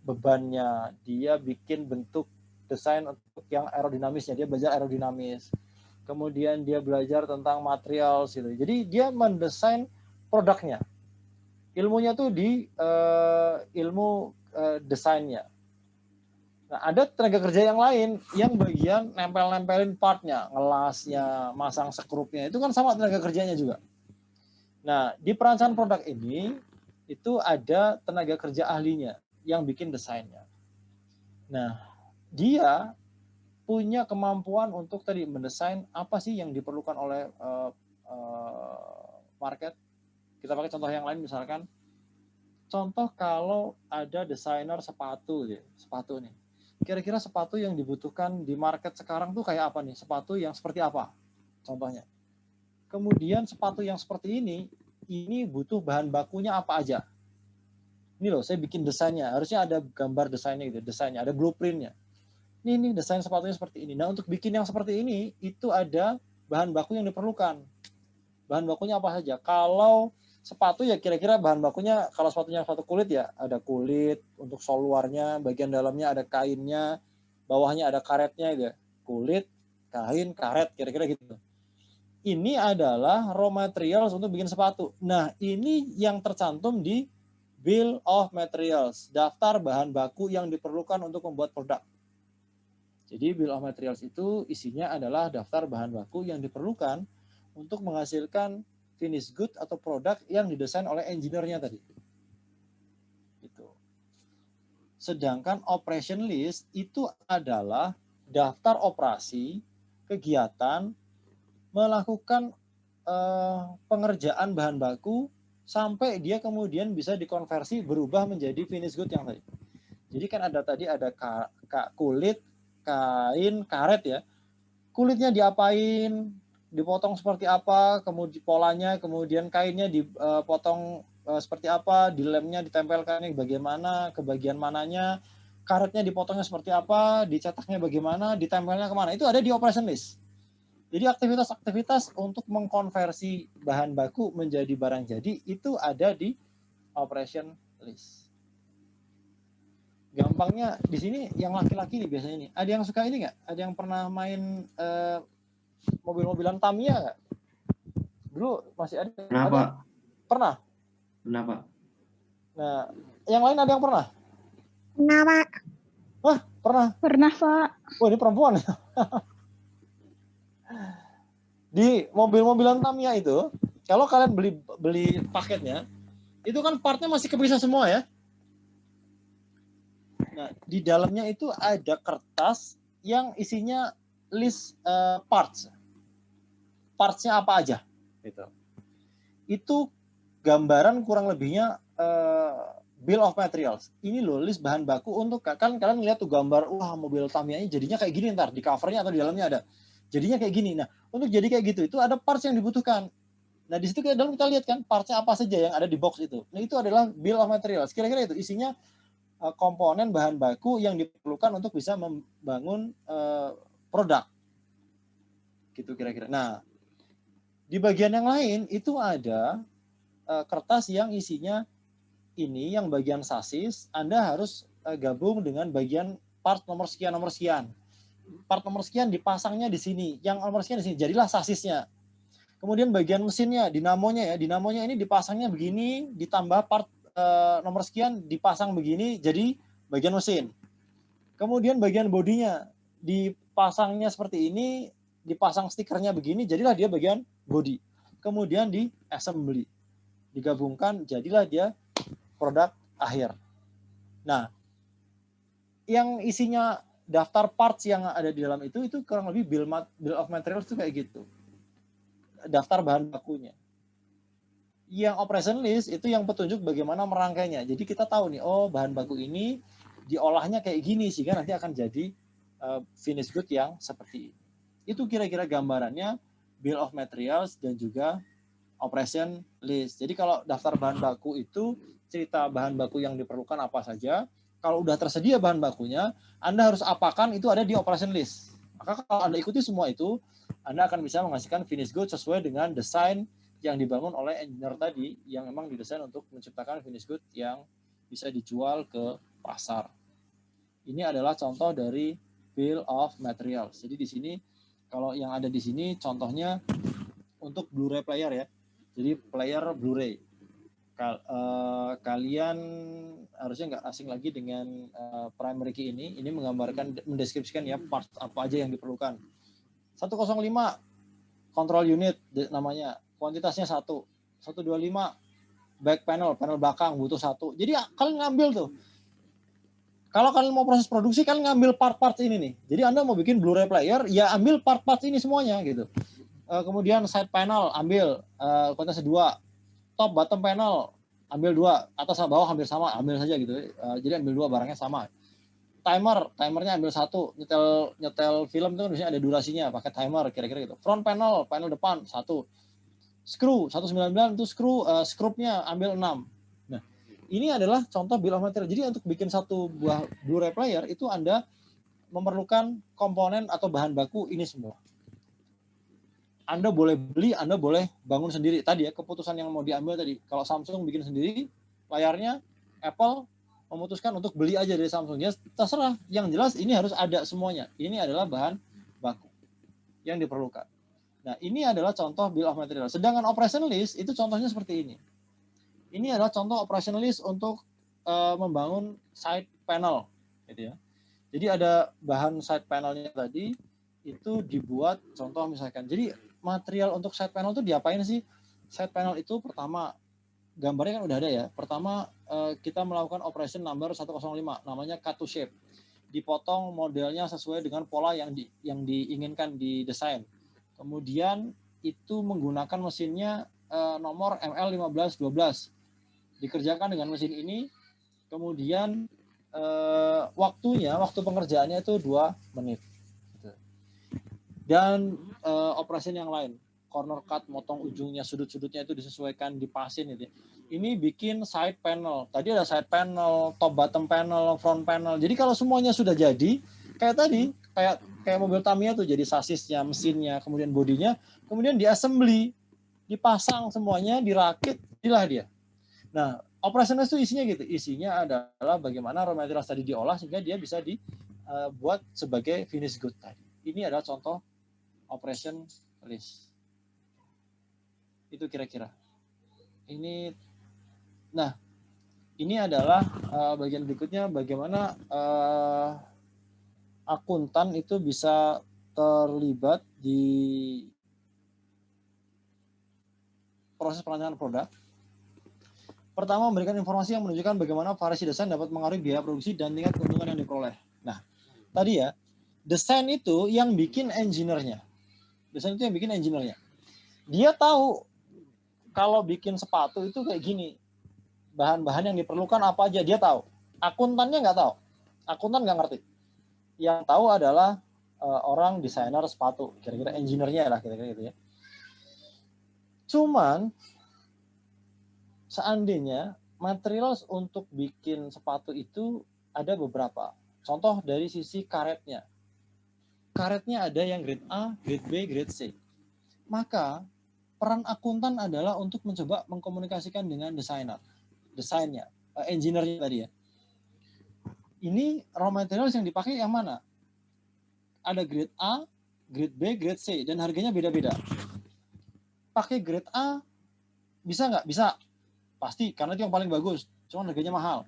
bebannya, dia bikin bentuk desain untuk yang aerodinamisnya, dia belajar aerodinamis. Kemudian dia belajar tentang material gitu. Jadi dia mendesain produknya. Ilmunya tuh di ilmu desainnya. Nah, ada tenaga kerja yang lain yang bagian nempel-nempelin partnya, ngelasnya, masang skrupnya, itu kan sama tenaga kerjanya juga. Nah, di perancangan produk ini itu ada tenaga kerja ahlinya yang bikin desainnya. Nah, dia punya kemampuan untuk tadi mendesain apa sih yang diperlukan oleh market. Kita pakai contoh yang lain, misalkan contoh kalau ada desainer sepatu nih. Kira-kira sepatu yang dibutuhkan di market sekarang tuh kayak apa nih? Sepatu yang seperti apa? Contohnya. Kemudian sepatu yang seperti ini butuh bahan bakunya apa aja? Ini loh, saya bikin desainnya. Harusnya ada gambar desainnya gitu, desainnya, ada blueprintnya. Ini desain sepatunya seperti ini. Nah, untuk bikin yang seperti ini, itu ada bahan baku yang diperlukan. Bahan bakunya apa saja? Kalau sepatu ya kira-kira bahan bakunya, kalau sepatunya sepatu kulit ya ada kulit untuk sol luarnya, bagian dalamnya ada kainnya, bawahnya ada karetnya gitu. Kulit, kain, karet, kira-kira gitu. Ini adalah raw materials untuk bikin sepatu. Nah, ini yang tercantum di Bill of Materials, daftar bahan baku yang diperlukan untuk membuat produk. Jadi Bill of Materials itu isinya adalah daftar bahan baku yang diperlukan untuk menghasilkan finished good atau produk yang didesain oleh engineer-nya tadi. Gitu. Sedangkan operation list itu adalah daftar operasi, kegiatan, melakukan pengerjaan bahan baku sampai dia kemudian bisa dikonversi berubah menjadi finished good yang tadi. Jadi kan ada tadi ada kulit, kain karet ya, kulitnya diapain, dipotong seperti apa, kemudian polanya, kemudian kainnya dipotong seperti apa, dilemnya ditempelkannya bagaimana, ke bagian mananya, karetnya dipotongnya seperti apa, dicetaknya bagaimana, ditempelnya kemana, itu ada di operation list. Jadi aktivitas-aktivitas untuk mengkonversi bahan baku menjadi barang jadi itu ada di operation list. Gampangnya di sini yang laki-laki nih biasanya nih. Ada yang suka ini nggak? Ada yang pernah main mobil-mobilan Tamiya nggak? Dulu masih ada. Kenapa? Ada? Pernah? Kenapa? Nah, yang lain ada yang pernah? Pernah, Pak. Wah, pernah. Pernah, Pak. Wah, ini perempuan. Di mobil-mobilan Tamiya itu, kalau kalian beli paketnya, itu kan partnya masih kepisah semua ya. Nah, di dalamnya itu ada kertas yang isinya list parts. Partsnya apa aja. Gitu. Itu gambaran kurang lebihnya bill of materials. Ini loh list bahan baku untuk kan kalian lihat tuh gambar wah mobil Tamiya-nya jadinya kayak gini ntar di covernya atau di dalamnya ada. Jadinya kayak gini. Nah, untuk jadi kayak gitu itu ada parts yang dibutuhkan. Nah, di situ kita lihat kan partsnya apa saja yang ada di box itu. Nah, itu adalah bill of materials. Kira-kira itu isinya komponen bahan baku yang diperlukan untuk bisa membangun produk. Gitu kira-kira. Nah, di bagian yang lain itu ada kertas yang isinya ini yang bagian sasis, Anda harus gabung dengan bagian part nomor sekian. Part nomor sekian dipasangnya di sini, yang nomor sekian di sini, jadilah sasisnya. Kemudian bagian mesinnya, dinamonya ini dipasangnya begini, ditambah part nomor sekian dipasang begini, jadi bagian mesin. Kemudian bagian bodinya dipasangnya seperti ini, dipasang stikernya begini, jadilah dia bagian body. Kemudian di assembly, digabungkan, jadilah dia produk akhir. Nah, yang isinya daftar parts yang ada di dalam itu kurang lebih bill of materials itu kayak gitu. Daftar bahan bakunya. Yang operation list itu yang petunjuk bagaimana merangkainya. Jadi kita tahu nih, oh bahan baku ini diolahnya kayak gini sehingga nanti akan jadi finished good yang seperti ini. Itu kira-kira gambarannya bill of materials dan juga operation list. Jadi kalau daftar bahan baku itu cerita bahan baku yang diperlukan apa saja. Kalau udah tersedia bahan bakunya, Anda harus apakan itu ada di operation list. Maka kalau Anda ikuti semua itu, Anda akan bisa menghasilkan finished good sesuai dengan desain yang dibangun oleh engineer tadi yang memang didesain untuk menciptakan finished good yang bisa dijual ke pasar. Ini adalah contoh dari bill of materials. Jadi di sini kalau yang ada di sini contohnya untuk Blu-ray player ya. Jadi player Blu-ray. Kalian harusnya nggak asing lagi dengan primary key ini. Ini menggambarkan, mendeskripsikan ya parts apa aja yang diperlukan. 105 control unit namanya. Kuantitasnya 1. 125 back panel belakang butuh 1. Jadi kalian ngambil tuh. Kalau kalian mau proses produksi, kalian ngambil part-part ini nih. Jadi Anda mau bikin Blu-ray player, ya ambil part-part ini semuanya gitu. Kemudian side panel ambil kuantitasnya 2. Top bottom panel ambil 2, atas sama bawah hampir sama, ambil saja gitu. Jadi ambil 2 barangnya sama. Timernya ambil 1. Nyetel film itu kan biasanya ada durasinya, pakai timer kira-kira gitu. Front panel depan 1. Screw 199 itu screw-nya ambil 6. Nah, ini adalah contoh bill of material. Jadi untuk bikin satu buah Blu-ray player itu Anda memerlukan komponen atau bahan baku ini semua. Anda boleh beli, Anda boleh bangun sendiri. Tadi ya, keputusan yang mau diambil tadi. Kalau Samsung bikin sendiri, layarnya Apple memutuskan untuk beli aja dari Samsung. Ya terserah. Yang jelas ini harus ada semuanya. Ini adalah bahan baku yang diperlukan. Nah, ini adalah contoh bill of material. Sedangkan operation list itu contohnya seperti ini. Ini adalah contoh operation list untuk membangun side panel. Gitu ya. Jadi ada bahan side panelnya tadi, itu dibuat contoh misalkan. Jadi material untuk side panel itu diapain sih? Side panel itu pertama, gambarnya kan udah ada ya. Pertama kita melakukan operation number 105, namanya cut to shape. Dipotong modelnya sesuai dengan pola yang diinginkan di desain. Kemudian itu menggunakan mesinnya nomor ML1512. Dikerjakan dengan mesin ini, kemudian waktu pengerjaannya itu 2 menit. Gitu. Dan operation yang lain, corner cut, motong ujungnya, sudut-sudutnya itu disesuaikan, dipasin gitu. Ini bikin side panel. Tadi ada side panel, top bottom panel, front panel. Jadi kalau semuanya sudah jadi, kayak tadi, kayak mobil Tamiya tuh jadi sasisnya, mesinnya, kemudian bodinya, kemudian diassembly, dipasang semuanya, dirakit, inilah dia. Nah, operasional itu isinya gitu. Isinya adalah bagaimana raw materials tadi diolah sehingga dia bisa dibuat sebagai finish good tadi. Ini adalah contoh operation list. Itu kira-kira. Ini adalah bagian berikutnya bagaimana akuntan itu bisa terlibat di proses perancangan produk. Pertama, memberikan informasi yang menunjukkan bagaimana variasi desain dapat mengaruhi biaya produksi dan tingkat keuntungan yang diperoleh. Nah, tadi ya, desain itu yang bikin engineer-nya. Desain itu yang bikin engineer-nya. Dia tahu kalau bikin sepatu itu kayak gini. Bahan-bahan yang diperlukan apa aja, dia tahu. Akuntannya nggak tahu. Akuntan nggak ngerti. Yang tahu adalah orang desainer sepatu. Kira-kira engineer-nya lah, kira-kira gitu ya. Cuman, seandainya material untuk bikin sepatu itu ada beberapa. Contoh dari sisi karetnya. Karetnya ada yang grade A, grade B, grade C. Maka peran akuntan adalah untuk mencoba mengkomunikasikan dengan desainnya, engineer-nya tadi ya. Ini raw materials yang dipakai yang mana? Ada grade A, grade B, grade C, dan harganya beda-beda. Pakai grade A bisa nggak? Bisa. Pasti, karena itu yang paling bagus. Cuma harganya mahal.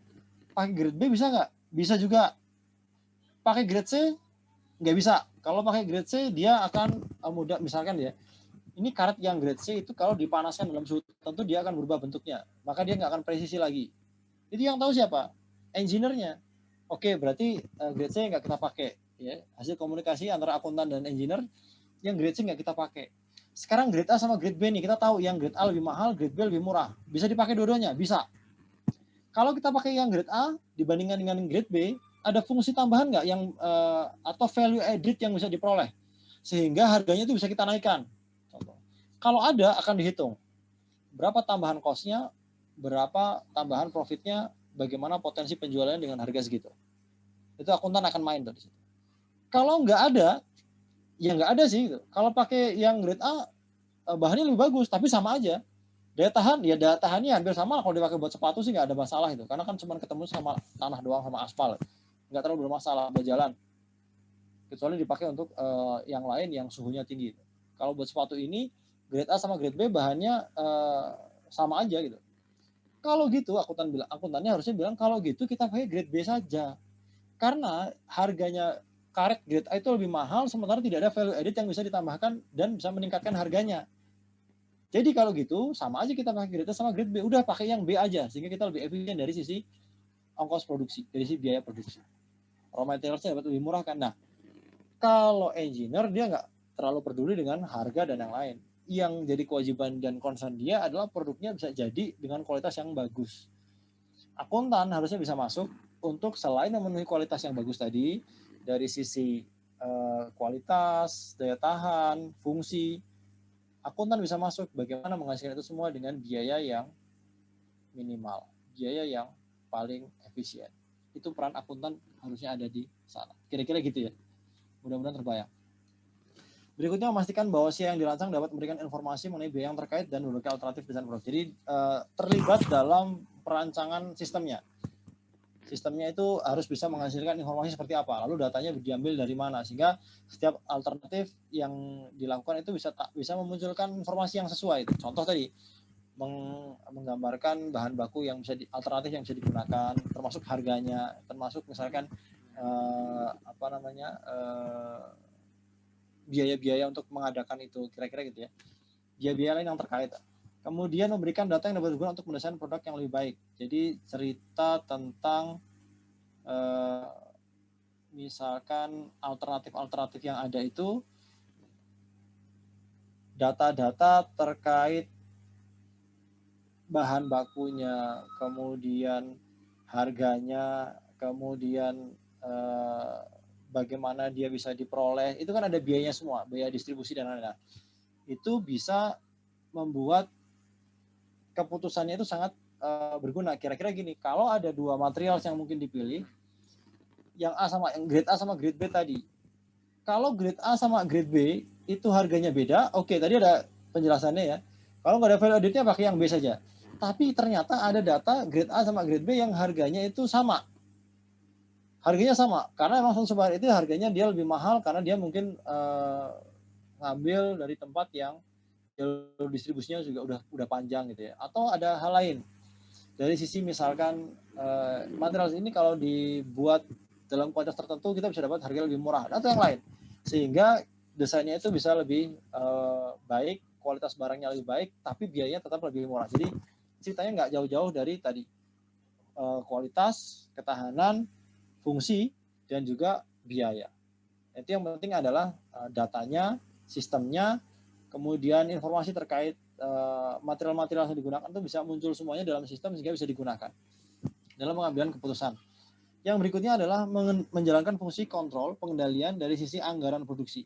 Pakai grade B bisa nggak? Bisa juga. Pakai grade C? Nggak bisa. Kalau pakai grade C, dia akan mudah, misalkan ya, ini karet yang grade C itu kalau dipanaskan dalam suhu tertentu, dia akan berubah bentuknya. Maka dia nggak akan presisi lagi. Itu yang tahu siapa? Engineer-nya. Oke, berarti grade C nggak kita pakai. Ya, hasil komunikasi antara akuntan dan engineer, yang grade C nggak kita pakai. Sekarang grade A sama grade B nih, kita tahu yang grade A lebih mahal, grade B lebih murah. Bisa dipakai dua-duanya? Bisa. Kalau kita pakai yang grade A dibandingkan dengan grade B, ada fungsi tambahan nggak yang atau value added yang bisa diperoleh? Sehingga harganya itu bisa kita naikkan. Contoh. Kalau ada, akan dihitung. Berapa tambahan cost-nya, berapa tambahan profit-nya, bagaimana potensi penjualannya dengan harga segitu. Itu akuntan akan main tuh di situ. Kalau nggak ada, ya nggak ada sih. Gitu. Kalau pakai yang grade A, bahannya lebih bagus, tapi sama aja. Daya tahannya hampir sama. Kalau dipakai buat sepatu sih nggak ada masalah itu. Karena kan cuma ketemu sama tanah doang, sama aspal. Nggak terlalu bermasalah berjalan. Kecuali dipakai untuk yang lain yang suhunya tinggi. Kalau buat sepatu ini, grade A sama grade B bahannya sama aja gitu. Kalau gitu, akuntannya harusnya bilang, kalau gitu kita pakai grade B saja. Karena harganya karet grade A itu lebih mahal, sementara tidak ada value added yang bisa ditambahkan dan bisa meningkatkan harganya. Jadi kalau gitu, sama aja kita pakai grade A sama grade B. Udah pakai yang B aja, sehingga kita lebih efisien dari sisi ongkos produksi, dari sisi biaya produksi. Raw materialsnya dapat lebih murah kan. Nah, kalau engineer, dia nggak terlalu peduli dengan harga dan yang lain. Yang jadi kewajiban dan concern dia adalah produknya bisa jadi dengan kualitas yang bagus. Akuntan harusnya bisa masuk untuk selain memenuhi kualitas yang bagus tadi, dari sisi kualitas, daya tahan, fungsi, akuntan bisa masuk bagaimana menghasilkan itu semua dengan biaya yang minimal, biaya yang paling efisien. Itu peran akuntan harusnya ada di sana. Kira-kira gitu ya. Mudah-mudahan terbayang. Berikutnya, memastikan bahwa si yang dirancang dapat memberikan informasi mengenai biaya yang terkait dan berbagai alternatif desain produk. Jadi terlibat dalam perancangan sistemnya. Sistemnya itu harus bisa menghasilkan informasi seperti apa, lalu datanya diambil dari mana, sehingga setiap alternatif yang dilakukan itu bisa memunculkan informasi yang sesuai. Contoh tadi, menggambarkan bahan baku yang alternatif yang bisa digunakan, termasuk harganya, termasuk misalkan biaya-biaya untuk mengadakan itu, kira-kira gitu ya, biaya-biaya lain yang terkait. Kemudian memberikan data yang dapat digunakan untuk mendesain produk yang lebih baik. Jadi cerita tentang misalkan alternatif-alternatif yang ada itu, data-data terkait bahan bakunya, kemudian harganya, kemudian bagaimana dia bisa diperoleh, itu kan ada biayanya semua, biaya distribusi dan lain-lain. Itu bisa membuat keputusannya itu sangat berguna. Kira-kira gini, kalau ada dua material yang mungkin dipilih, yang grade A sama grade B tadi. Kalau grade A sama grade B itu harganya beda, oke, tadi ada penjelasannya ya. Kalau nggak ada value added-nya pakai yang B saja. Tapi ternyata ada data grade A sama grade B yang harganya itu sama. Harganya sama, karena memang satu bahan itu harganya dia lebih mahal karena dia mungkin ngambil dari tempat yang jalur distribusinya juga udah panjang gitu ya. Atau ada hal lain. Dari sisi misalkan material ini kalau dibuat dalam kualitas tertentu kita bisa dapat harga lebih murah atau yang lain. Sehingga desainnya itu bisa lebih baik, kualitas barangnya lebih baik, tapi biayanya tetap lebih murah. Jadi ceritanya nggak jauh-jauh dari tadi. Kualitas, ketahanan, fungsi, dan juga biaya. Itu yang penting adalah datanya, sistemnya, kemudian informasi terkait material-material yang digunakan itu bisa muncul semuanya dalam sistem sehingga bisa digunakan dalam pengambilan keputusan. Yang berikutnya adalah menjalankan fungsi kontrol pengendalian dari sisi anggaran produksi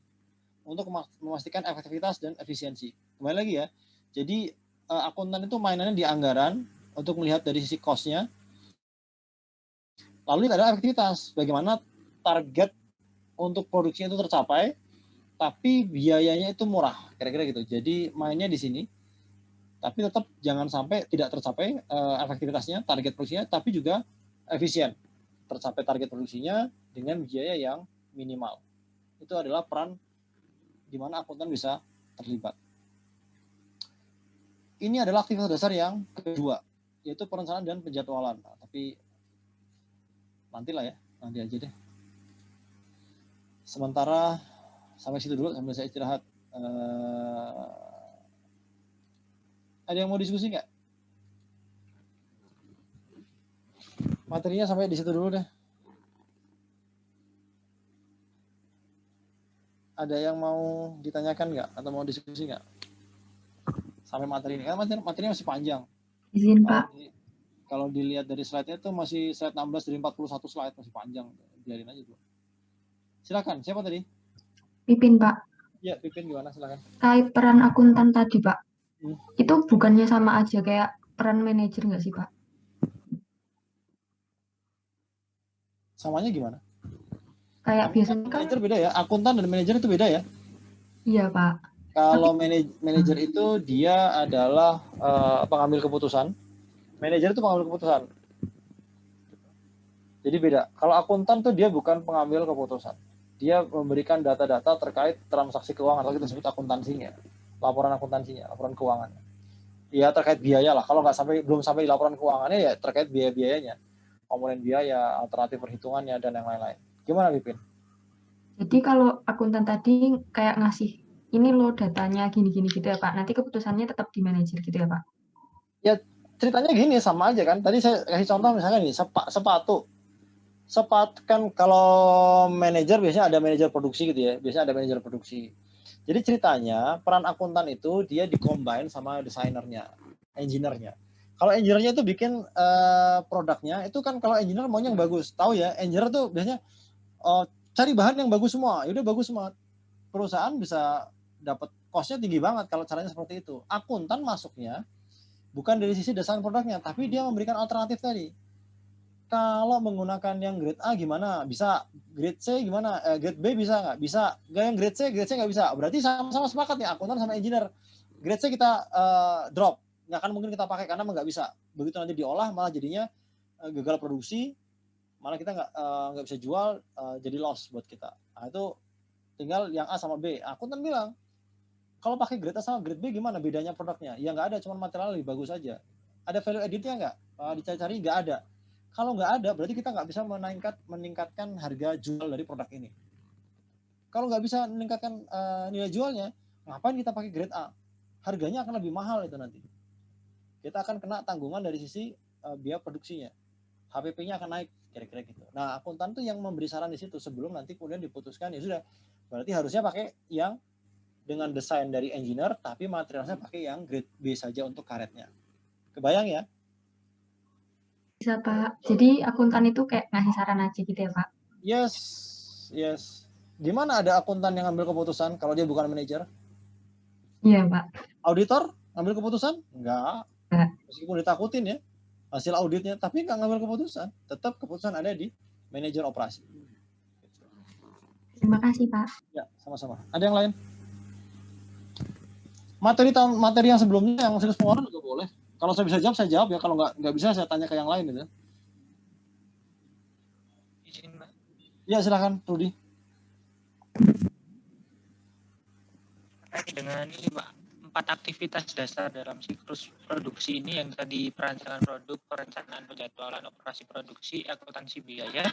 untuk memastikan efektivitas dan efisiensi. Kembali lagi ya, jadi akuntan itu mainannya di anggaran untuk melihat dari sisi cost-nya. Lalu ada efektivitas, bagaimana target untuk produksinya itu tercapai, tapi biayanya itu murah, kira-kira gitu. Jadi mainnya di sini, tapi tetap jangan sampai tidak tercapai efektivitasnya, target produksinya, tapi juga efisien. Tercapai target produksinya dengan biaya yang minimal. Itu adalah peran di mana akuntan bisa terlibat. Ini adalah aktivitas dasar yang kedua, yaitu perencanaan dan penjadwalan. Nah, tapi nantilah ya, nanti aja deh. Sementara sampai situ dulu sambil saya istirahat. Ada yang mau diskusi nggak? Materinya sampai di situ dulu deh. Ada yang mau ditanyakan nggak atau mau diskusi nggak? Sampai materi ini, karena materinya masih panjang. Izin Pak. Kalau dilihat dari slide-nya itu masih slide 16 dari 41 slide, masih panjang. Biarin aja dulu. Silakan, siapa tadi? Pipin Pak. Ya, Pipin gimana? Silakan. Kait peran akuntan tadi Pak. Itu bukannya sama aja kayak peran manajer nggak sih Pak? Samanya gimana? Kayak biasanya kan. Manajer beda ya, akuntan dan manajer itu beda ya? Iya Pak. Kalau manajer itu dia adalah pengambil keputusan. Manajer itu pengambil keputusan. Jadi beda. Kalau akuntan tuh dia bukan pengambil keputusan. Dia memberikan data-data terkait transaksi keuangan, atau kita sebut akuntansinya, laporan akuntansinya, laporan keuangannya. Ya terkait biaya lah. Kalau belum sampai di laporan keuangannya ya terkait biaya-biayanya, komponen biaya, alternatif perhitungannya dan yang lain-lain. Gimana Pipin? Jadi kalau akuntan tadi kayak ngasih ini loh datanya gini-gini gitu ya Pak. Nanti keputusannya tetap di manajer gitu ya Pak? Ya ceritanya gini sama aja kan. Tadi saya kasih contoh misalnya nih sepatu kan kalau manajer biasanya ada manajer produksi gitu ya. Biasanya ada manajer produksi. Jadi ceritanya peran akuntan itu dia dikombin sama desainernya, engineer-nya. Kalau engineer-nya itu bikin produknya, itu kan kalau engineer maunya yang bagus. Tahu ya, engineer tuh biasanya cari bahan yang bagus semua. Ya udah bagus semua. Perusahaan bisa dapat cost-nya tinggi banget kalau caranya seperti itu. Akuntan masuknya bukan dari sisi desain produknya, tapi dia memberikan alternatif tadi. Kalau menggunakan yang grade A gimana? Bisa. Grade C gimana? Grade B bisa nggak? Bisa. Nggak yang grade C nggak bisa. Berarti sama-sama sepakat nih, akuntan sama engineer. Grade C kita drop. Nggak akan mungkin kita pakai karena nggak bisa. Begitu nanti diolah malah jadinya gagal produksi, malah kita nggak bisa jual, jadi loss buat kita. Nah itu tinggal yang A sama B. Akuntan bilang, kalau pakai grade A sama grade B gimana bedanya produknya? Ya nggak ada, cuma material lebih bagus aja. Ada value added-nya nggak? Dicari-cari nggak ada. Kalau nggak ada, berarti kita nggak bisa meningkatkan harga jual dari produk ini. Kalau nggak bisa meningkatkan nilai jualnya, ngapain kita pakai grade A? Harganya akan lebih mahal itu nanti. Kita akan kena tanggungan dari sisi biaya produksinya. HPP-nya akan naik, kira-kira gitu. Nah, akuntan tuh yang memberi saran di situ sebelum nanti kemudian diputuskan, ya sudah. Berarti harusnya pakai yang dengan desain dari engineer, tapi materialnya pakai yang grade B saja untuk karetnya. Kebayang ya? Bisa Pak. Jadi akuntan itu kayak ngasih saran aja gitu ya Pak? Yes, yes. Gimana ada akuntan yang ngambil keputusan kalau dia bukan manajer? Iya Pak. Auditor ngambil keputusan? Enggak. Enggak. Meskipun ditakutin ya hasil auditnya, tapi nggak ngambil keputusan. Tetap keputusan ada di manajer operasi. Terima kasih Pak. Ya, sama-sama. Ada yang lain? Materi yang sebelumnya yang siklus pengeluaran juga boleh. Kalau saya bisa jawab, saya jawab ya. Kalau nggak bisa, saya tanya ke yang lain gitu. Izin, Mbak. Ya, silakan, Rudi. Terkait dengan ini, Pak, 4 aktivitas dasar dalam siklus produksi ini yang tadi perancangan produk, perencanaan penjadwalan operasi produksi, akuntansi biaya.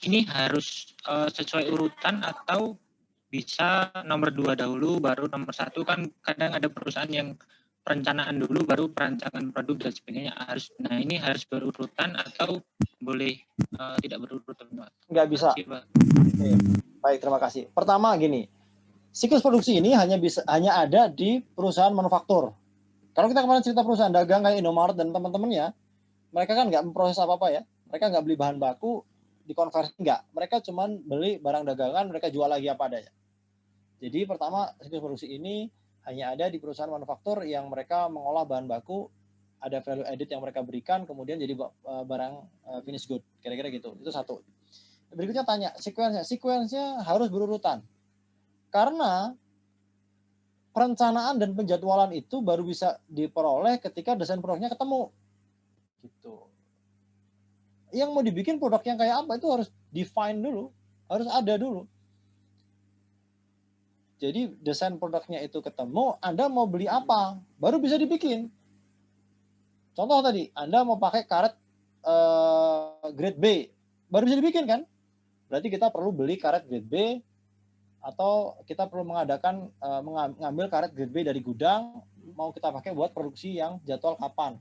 Ini harus sesuai urutan atau bisa nomor 2 dahulu baru nomor 1, kan kadang ada perusahaan yang perencanaan dulu baru perancangan produk dan sebagainya. Nah ini harus berurutan atau boleh tidak berurutan, Pak? Nggak bisa. Oke. Baik, terima kasih. Pertama gini, siklus produksi ini hanya ada di perusahaan manufaktur. Kalau kita kemarin cerita perusahaan dagang kayak Indomaret dan teman-temannya, mereka kan nggak memproses apa-apa ya. Mereka nggak beli bahan baku, dikonversi nggak. Mereka cuma beli barang dagangan, mereka jual lagi apa adanya. Jadi pertama, siklus produksi ini hanya ada di perusahaan manufaktur yang mereka mengolah bahan baku, ada value added yang mereka berikan, kemudian jadi barang finished good. Kira-kira gitu. Itu satu. Berikutnya tanya, sekuensnya harus berurutan. Karena perencanaan dan penjadwalan itu baru bisa diperoleh ketika desain produknya ketemu. Gitu. Yang mau dibikin produk yang kayak apa itu harus define dulu, harus ada dulu. Jadi desain produknya itu ketemu, Anda mau beli apa, baru bisa dibikin. Contoh tadi, Anda mau pakai karet grade B, baru bisa dibikin kan? Berarti kita perlu beli karet grade B, atau kita perlu mengadakan mengambil karet grade B dari gudang, mau kita pakai buat produksi yang jadwal kapan.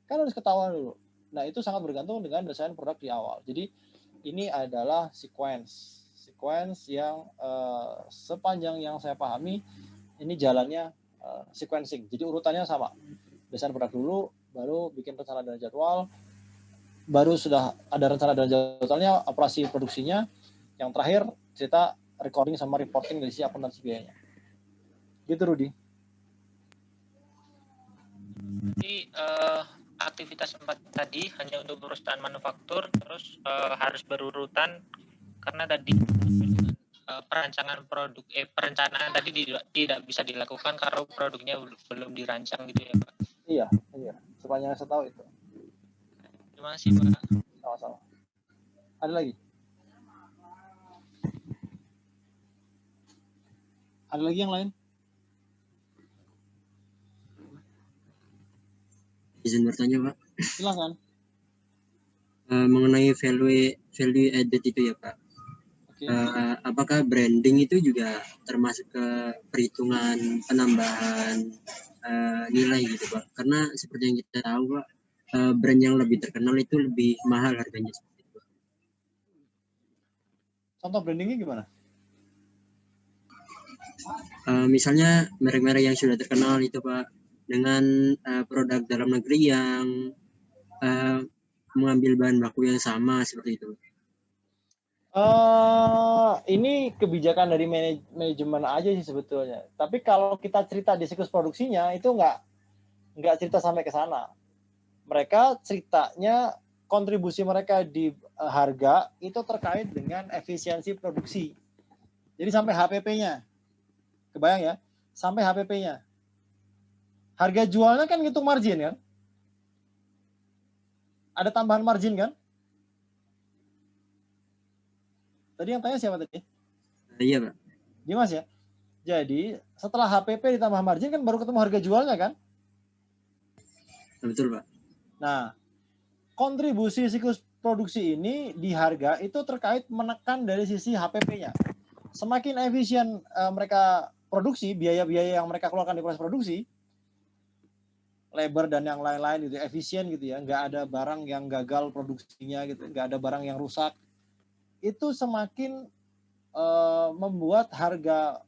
Kan harus ketahuan dulu. Nah itu sangat bergantung dengan desain produk di awal. Jadi ini adalah sequence yang sepanjang yang saya pahami ini jalannya sequencing. Jadi urutannya sama. Desain produk dulu, baru bikin rencana dan jadwal, baru sudah ada rencana dan jadwalnya, operasi produksinya, yang terakhir cerita recording sama reporting dari si akuntansi biayanya. Gitu Rudi. Jadi aktivitas 4 tadi hanya untuk perusahaan manufaktur, terus harus berurutan karena tadi perencanaan tadi tidak bisa dilakukan kalau produknya belum dirancang gitu ya Pak. Iya. Sepanjang saya tahu itu. Terima kasih Pak. Sama-sama. Ada lagi? Ada lagi yang lain? Izin bertanya Pak. Silakan. Mengenai value added itu ya Pak. Oke. Apakah branding itu juga termasuk ke perhitungan penambahan nilai gitu Pak? Karena seperti yang kita tahu Pak, brand yang lebih terkenal itu lebih mahal harganya. Contoh brandingnya gimana? Misalnya merek-merek yang sudah terkenal itu Pak, dengan produk dalam negeri yang mengambil bahan baku yang sama seperti itu. Ini kebijakan dari manajemen aja sih sebetulnya. Tapi kalau kita cerita di siklus produksinya itu nggak cerita sampai ke sana. Mereka ceritanya kontribusi mereka di harga itu terkait dengan efisiensi produksi. Jadi sampai HPP-nya. Kebayang ya? Sampai HPP-nya. Harga jualnya kan ngitung margin kan? Ada tambahan margin kan? Tadi yang tanya siapa tadi? Iya Pak. Dimas ya? Jadi setelah HPP ditambah margin kan baru ketemu harga jualnya kan? Betul Pak. Nah, kontribusi siklus produksi ini di harga itu terkait menekan dari sisi HPP-nya. Semakin efisien mereka produksi, biaya-biaya yang mereka keluarkan di proses produksi, labor dan yang lain-lain gitu, efisien gitu ya, nggak ada barang yang gagal produksinya gitu, nggak ada barang yang rusak, itu semakin membuat harga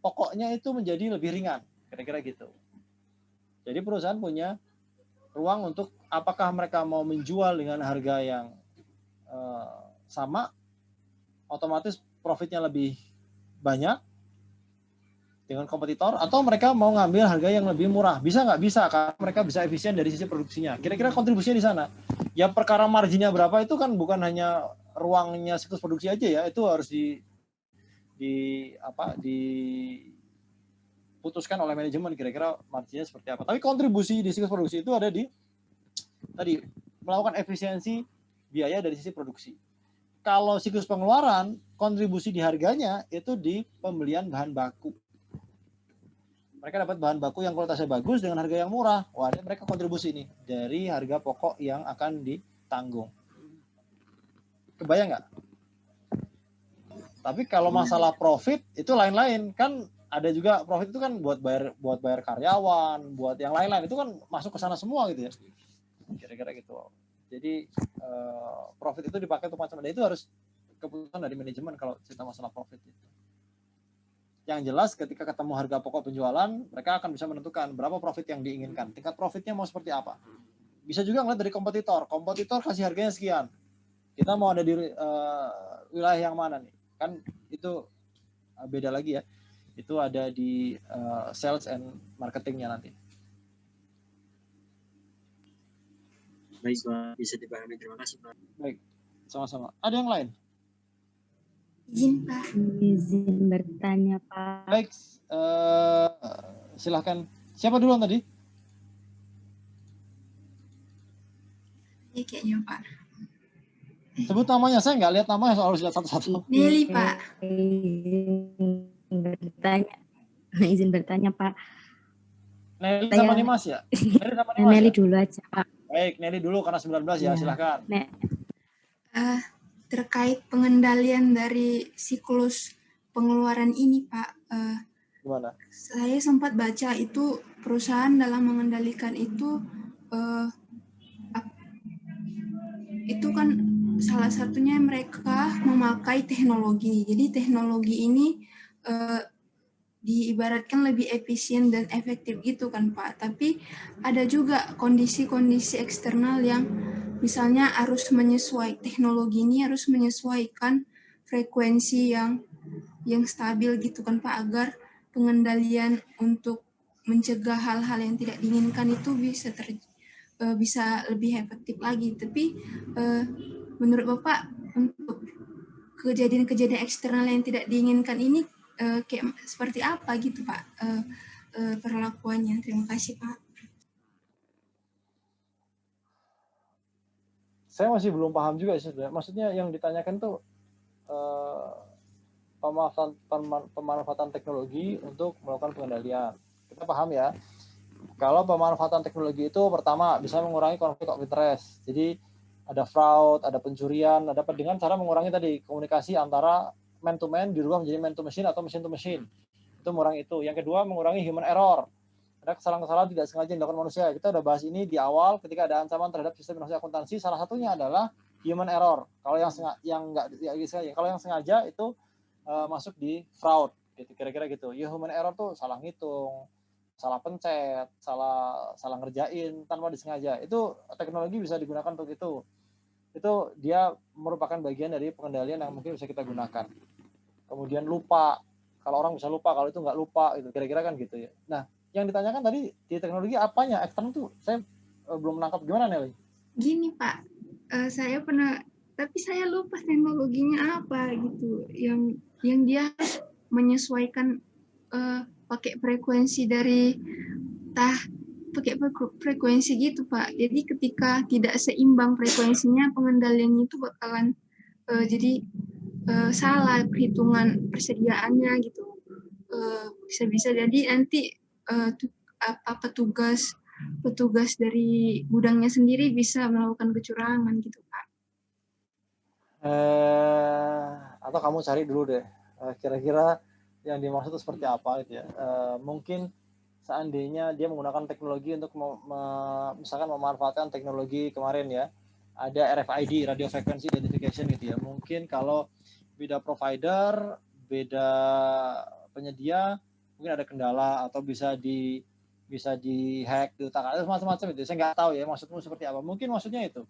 pokoknya itu menjadi lebih ringan, kira-kira gitu. Jadi perusahaan punya ruang untuk apakah mereka mau menjual dengan harga yang sama, otomatis profitnya lebih banyak dengan kompetitor, atau mereka mau ngambil harga yang lebih murah. Bisa nggak? Bisa, karena mereka bisa efisien dari sisi produksinya. Kira-kira kontribusinya di sana. Ya perkara marginnya berapa itu kan bukan hanya ruangnya siklus produksi aja ya, itu harus diputuskan oleh manajemen kira-kira marginnya seperti apa. Tapi kontribusi di siklus produksi itu ada di tadi melakukan efisiensi biaya dari sisi produksi. Kalau siklus pengeluaran, kontribusi di harganya itu di pembelian bahan baku. Mereka dapat bahan baku yang kualitasnya bagus dengan harga yang murah. Wah, ini mereka kontribusi nih dari harga pokok yang akan ditanggung. Kebayang nggak? Tapi kalau masalah profit itu lain-lain, kan ada juga profit itu kan buat bayar karyawan, buat yang lain-lain itu kan masuk ke sana semua gitu ya. Kira-kira gitu. Jadi profit itu dipakai untuk macam-macam. Itu harus keputusan dari manajemen kalau cerita masalah profit itu. Yang jelas ketika ketemu harga pokok penjualan, mereka akan bisa menentukan berapa profit yang diinginkan. Tingkat profitnya mau seperti apa. Bisa juga ngeliat dari kompetitor. Kompetitor kasih harganya sekian. Kita mau ada di wilayah yang mana nih? Kan itu beda lagi ya. Itu ada di sales and marketingnya nanti. Baik, Pak. Bisa dipahami. Terima kasih, Pak. Baik, sama-sama. Ada yang lain? Izin, Pak. Izin bertanya, Pak. Baik, silahkan. Siapa duluan tadi? Ya, kayaknya, Pak. Sebut namanya, saya nggak lihat namanya, soal harus lihat satu-satu. Nelly, Pak. Izin bertanya, Pak. Nelly Saya- sama Nimas ya? Nelly sama Nimas Nelly ya? dulu aja, Pak. Baik, Nelly dulu karena 19 ya, Iya. silahkan. Terkait pengendalian dari siklus pengeluaran ini, Pak. Gimana? Saya sempat baca itu perusahaan dalam mengendalikan itu kan salah satunya mereka memakai teknologi. Jadi teknologi ini diibaratkan lebih efisien dan efektif gitu kan, Pak. Tapi ada juga kondisi-kondisi eksternal yang misalnya teknologi ini harus menyesuaikan frekuensi yang stabil gitu kan, Pak, agar pengendalian untuk mencegah hal-hal yang tidak diinginkan itu bisa lebih efektif lagi. Tapi menurut Bapak untuk kejadian-kejadian eksternal yang tidak diinginkan ini kayak seperti apa gitu, Pak, perlakuannya? Terima kasih, Pak. Saya masih belum paham juga sebenarnya. Maksudnya yang ditanyakan tuh pemanfaatan teknologi untuk melakukan pengendalian. Kita paham ya. Kalau pemanfaatan teknologi itu pertama bisa mengurangi konflik of interest. Jadi ada fraud, ada pencurian, ada dengan cara mengurangi tadi komunikasi antara man to man dirubah menjadi man to machine atau machine to machine. Itu mengurangi itu. Yang kedua mengurangi human error. Ada kesalahan-kesalahan tidak sengaja yang dilakukan manusia. Kita udah bahas ini di awal ketika ada ancaman terhadap sistem informasi akuntansi. Salah satunya adalah human error. Kalau yang sengaja itu masuk di fraud. Gitu, kira-kira gitu. Ya human error tuh salah ngitung, salah pencet, salah ngerjain tanpa disengaja. Itu teknologi bisa digunakan untuk itu. Itu dia merupakan bagian dari pengendalian yang mungkin bisa kita gunakan. Kemudian lupa. Kalau orang bisa lupa, kalau itu nggak lupa, itu kira-kira kan gitu ya. Nah, yang ditanyakan tadi di teknologi apanya? Eksternal tuh saya belum menangkap. Gimana, Nelly? Gini, Pak, saya pernah, tapi saya lupa teknologinya apa gitu. Yang dia menyesuaikan pakai frekuensi dari pakai frekuensi gitu, Pak. Jadi ketika tidak seimbang frekuensinya, pengendaliannya itu bakalan jadi salah perhitungan persediaannya gitu. Bisa-bisa jadi nanti petugas dari gudangnya sendiri bisa melakukan kecurangan gitu, Pak. Atau kamu cari dulu deh, kira-kira yang dimaksud itu seperti apa gitu ya. Mungkin seandainya dia menggunakan teknologi untuk misalkan memanfaatkan teknologi kemarin ya, ada RFID, Radio Frequency Identification gitu ya. Mungkin kalau beda provider, beda penyedia, mungkin ada kendala atau bisa bisa dihack, diutak-atik, macam-macam itu. Saya nggak tahu ya maksudmu seperti apa. Mungkin maksudnya itu.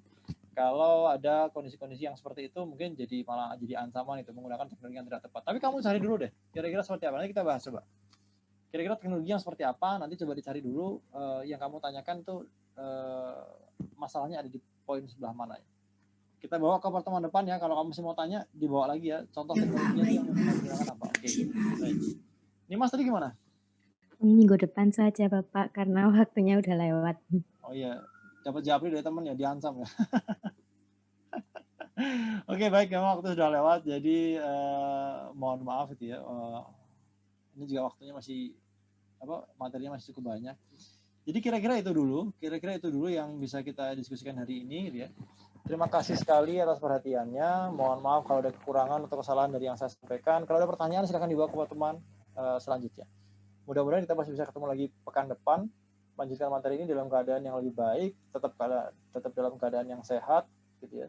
Kalau ada kondisi-kondisi yang seperti itu mungkin malah jadi ancaman itu menggunakan teknologi yang tidak tepat. Tapi kamu cari dulu deh, kira-kira seperti apa. Nanti kita bahas coba. Kira-kira teknologi yang seperti apa, nanti coba dicari dulu yang kamu tanyakan tuh masalahnya ada di poin sebelah mana ya. Kita bawa ke pertemuan depan ya, kalau kamu masih mau tanya, dibawa lagi ya, contoh teknologinya yang menggunakan apa. Oke, baik. Ini Mas tadi gimana? Minggu depan saja Bapak, karena waktunya udah lewat. Oh iya, dapat jawab dari teman ya, diancam ya. Oke, baik, memang waktu sudah lewat, jadi mohon maaf itu ya. Ini juga waktunya masih materinya masih cukup banyak. Jadi kira-kira itu dulu yang bisa kita diskusikan hari ini gitu ya. Terima kasih sekali atas perhatiannya. Mohon maaf kalau ada kekurangan atau kesalahan dari yang saya sampaikan. Kalau ada pertanyaan silakan dibawa ke pertemuan selanjutnya. Mudah-mudahan kita masih bisa ketemu lagi pekan depan, lanjutkan materi ini dalam keadaan yang lebih baik, tetap dalam keadaan yang sehat gitu ya.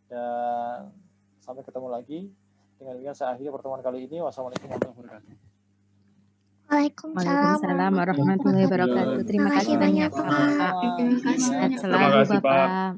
Dan sampai ketemu lagi. Dengan demikian saya akhiri pertemuan kali ini. Wassalamualaikum warahmatullahi wabarakatuh. Waalaikumsalam warahmatullahi wabarakatuh. Terima kasih banyak Pak. Terima kasih Sehat banyak. selalu Bapak.